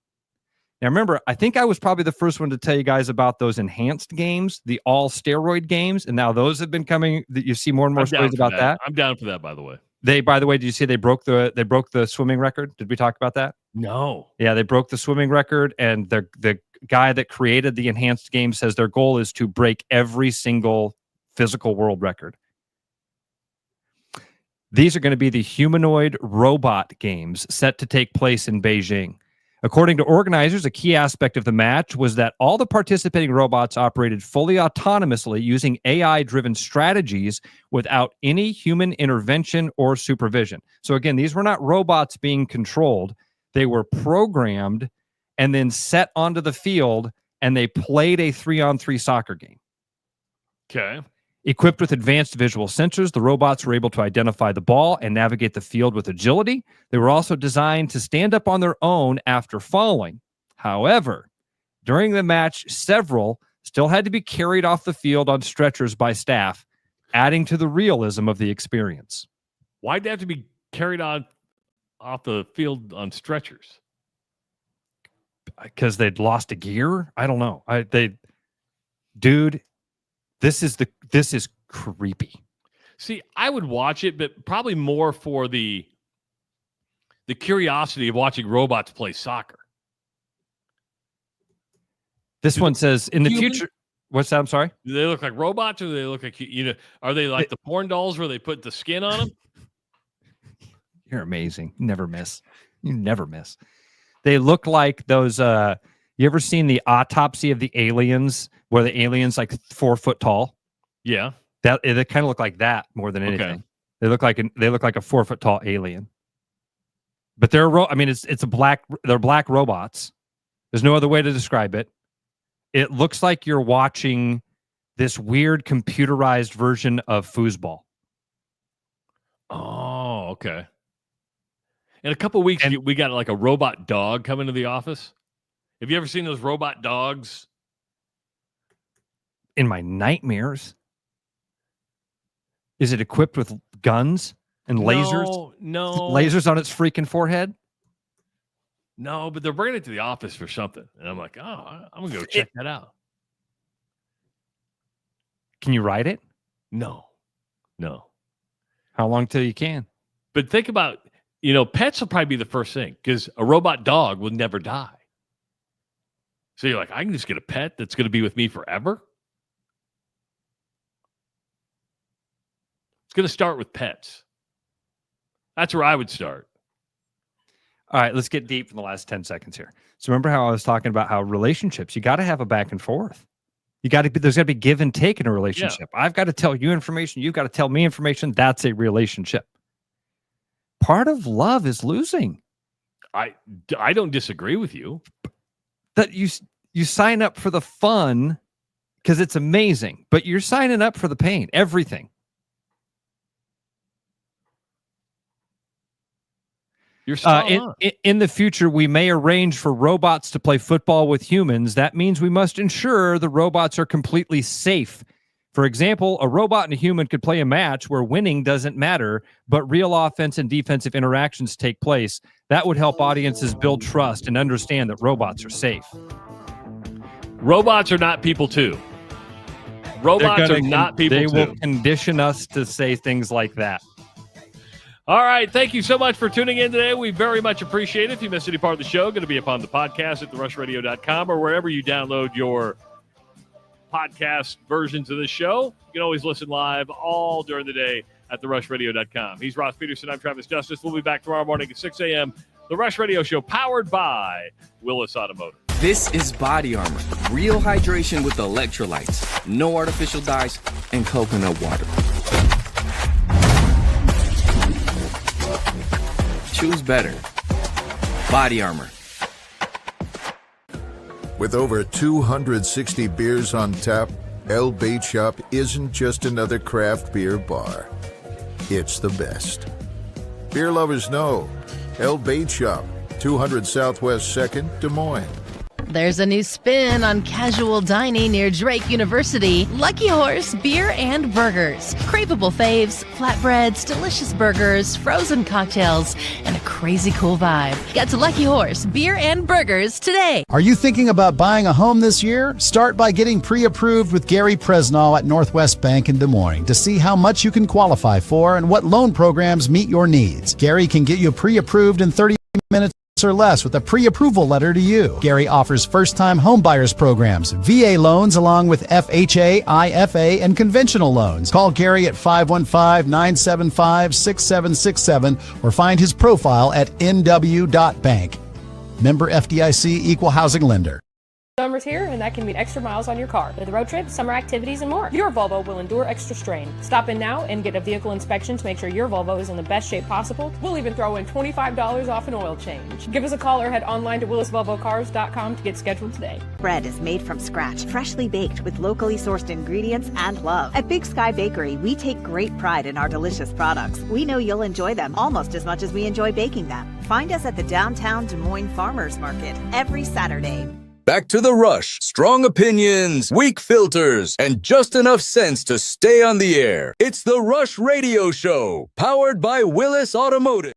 Now, remember, I think I was probably the first one to tell you guys about those enhanced games, the all-steroid games, and now those have been coming. You see more and more stories about that. I'm down for that, by the way. By the way, did you see they broke the swimming record? Did we talk about that? No. Yeah, they broke the swimming record, and the guy that created the enhanced game says their goal is to break every single physical world record. These are going to be the humanoid robot games set to take place in Beijing. According to organizers, a key aspect of the match was that all the participating robots operated fully autonomously using AI-driven strategies without any human intervention or supervision. So again, these were not robots being controlled. They were programmed and then set onto the field, and they played a 3-on-3 soccer game. Okay. Equipped with advanced visual sensors, the robots were able to identify the ball and navigate the field with agility. They were also designed to stand up on their own after falling. However, during the match, several still had to be carried off the field on stretchers by staff, adding to the realism of the experience. Why'd they have to be carried off the field on stretchers? Because they'd lost a gear? I don't know. Dude, this is creepy. See, I would watch it, but probably more for the curiosity of watching robots play soccer. This one says in the future. What's that? I'm sorry. Do they look like robots, or do they look like, are they like the porn dolls where they put the skin on them? You're amazing. You never miss. They look like those. You ever seen the autopsy of the aliens, where the alien's like 4 foot tall? Yeah, they kind of look like that more than anything. Okay. They look like a 4 foot tall alien. But they're they're black robots. There's no other way to describe it. It looks like you're watching this weird computerized version of foosball. Oh, okay. In a couple of weeks, we got like a robot dog coming to the office. Have you ever seen those robot dogs? In my nightmares. Is it equipped with guns and lasers? No. Lasers on its freaking forehead? No, but they're bringing it to the office for something. And I'm like, I'm going to go check that out. Can you ride it? No. How long till you can? But think about, pets will probably be the first thing, because a robot dog will never die. So you're like, I can just get a pet that's going to be with me forever? It's going to start with pets. That's where I would start. All right, let's get deep in the last 10 seconds here. So remember how I was talking about how relationships, you got to have a back and forth. There's got to be give and take in a relationship. Yeah. I've got to tell you information. You've got to tell me information. That's a relationship. Part of love is losing. I don't disagree with you. That you sign up for the fun because it's amazing, but you're signing up for the pain, everything. You're in the future, we may arrange for robots to play football with humans. That means we must ensure the robots are completely safe. For example, a robot and a human could play a match where winning doesn't matter, but real offense and defensive interactions take place. That would help audiences build trust and understand that robots are safe. Robots are not people too. Robots are not people too. They will condition us to say things like that. All right. Thank you so much for tuning in today. We very much appreciate it. If you missed any part of the show, going to be up on the podcast at therushradio.com or wherever you download your podcast versions of the show. You can always listen live all during the day at therushradio.com. He's Ross Peterson. I'm Travis Justice. We'll be back tomorrow morning at 6 a.m. The Rush Radio Show, powered by Willis Automotive. This is Body Armor. Real hydration with electrolytes. No artificial dyes and coconut water. Choose better. Body Armor. With over 260 beers on tap, El Bait Shop isn't just another craft beer bar. It's the best. Beer lovers know El Bait Shop, 200 Southwest 2nd, Des Moines. There's a new spin on casual dining near Drake University. Lucky Horse Beer and Burgers. Craveable faves, flatbreads, delicious burgers, frozen cocktails, and a crazy cool vibe. Get to Lucky Horse Beer and Burgers today. Are you thinking about buying a home this year? Start by getting pre-approved with Gary Presnall at Northwest Bank in Des Moines to see how much you can qualify for and what loan programs meet your needs. Gary can get you pre-approved in 30 minutes or less with a pre-approval letter to you. Gary offers first-time homebuyers programs, VA loans along with FHA, IFA, and conventional loans. Call Gary at 515-975-6767 or find his profile at nw.bank. Member FDIC, Equal Housing Lender. Summer's here, and that can mean extra miles on your car. With road trips, summer activities, and more. Your Volvo will endure extra strain. Stop in now and get a vehicle inspection to make sure your Volvo is in the best shape possible. We'll even throw in $25 off an oil change. Give us a call or head online to willisvolvocars.com to get scheduled today. Bread is made from scratch, freshly baked with locally sourced ingredients and love. At Big Sky Bakery, we take great pride in our delicious products. We know you'll enjoy them almost as much as we enjoy baking them. Find us at the downtown Des Moines Farmers Market every Saturday. Back to the rush. Strong opinions, weak filters, and just enough sense to stay on the air. It's the Rush Radio Show, powered by Willis Automotive.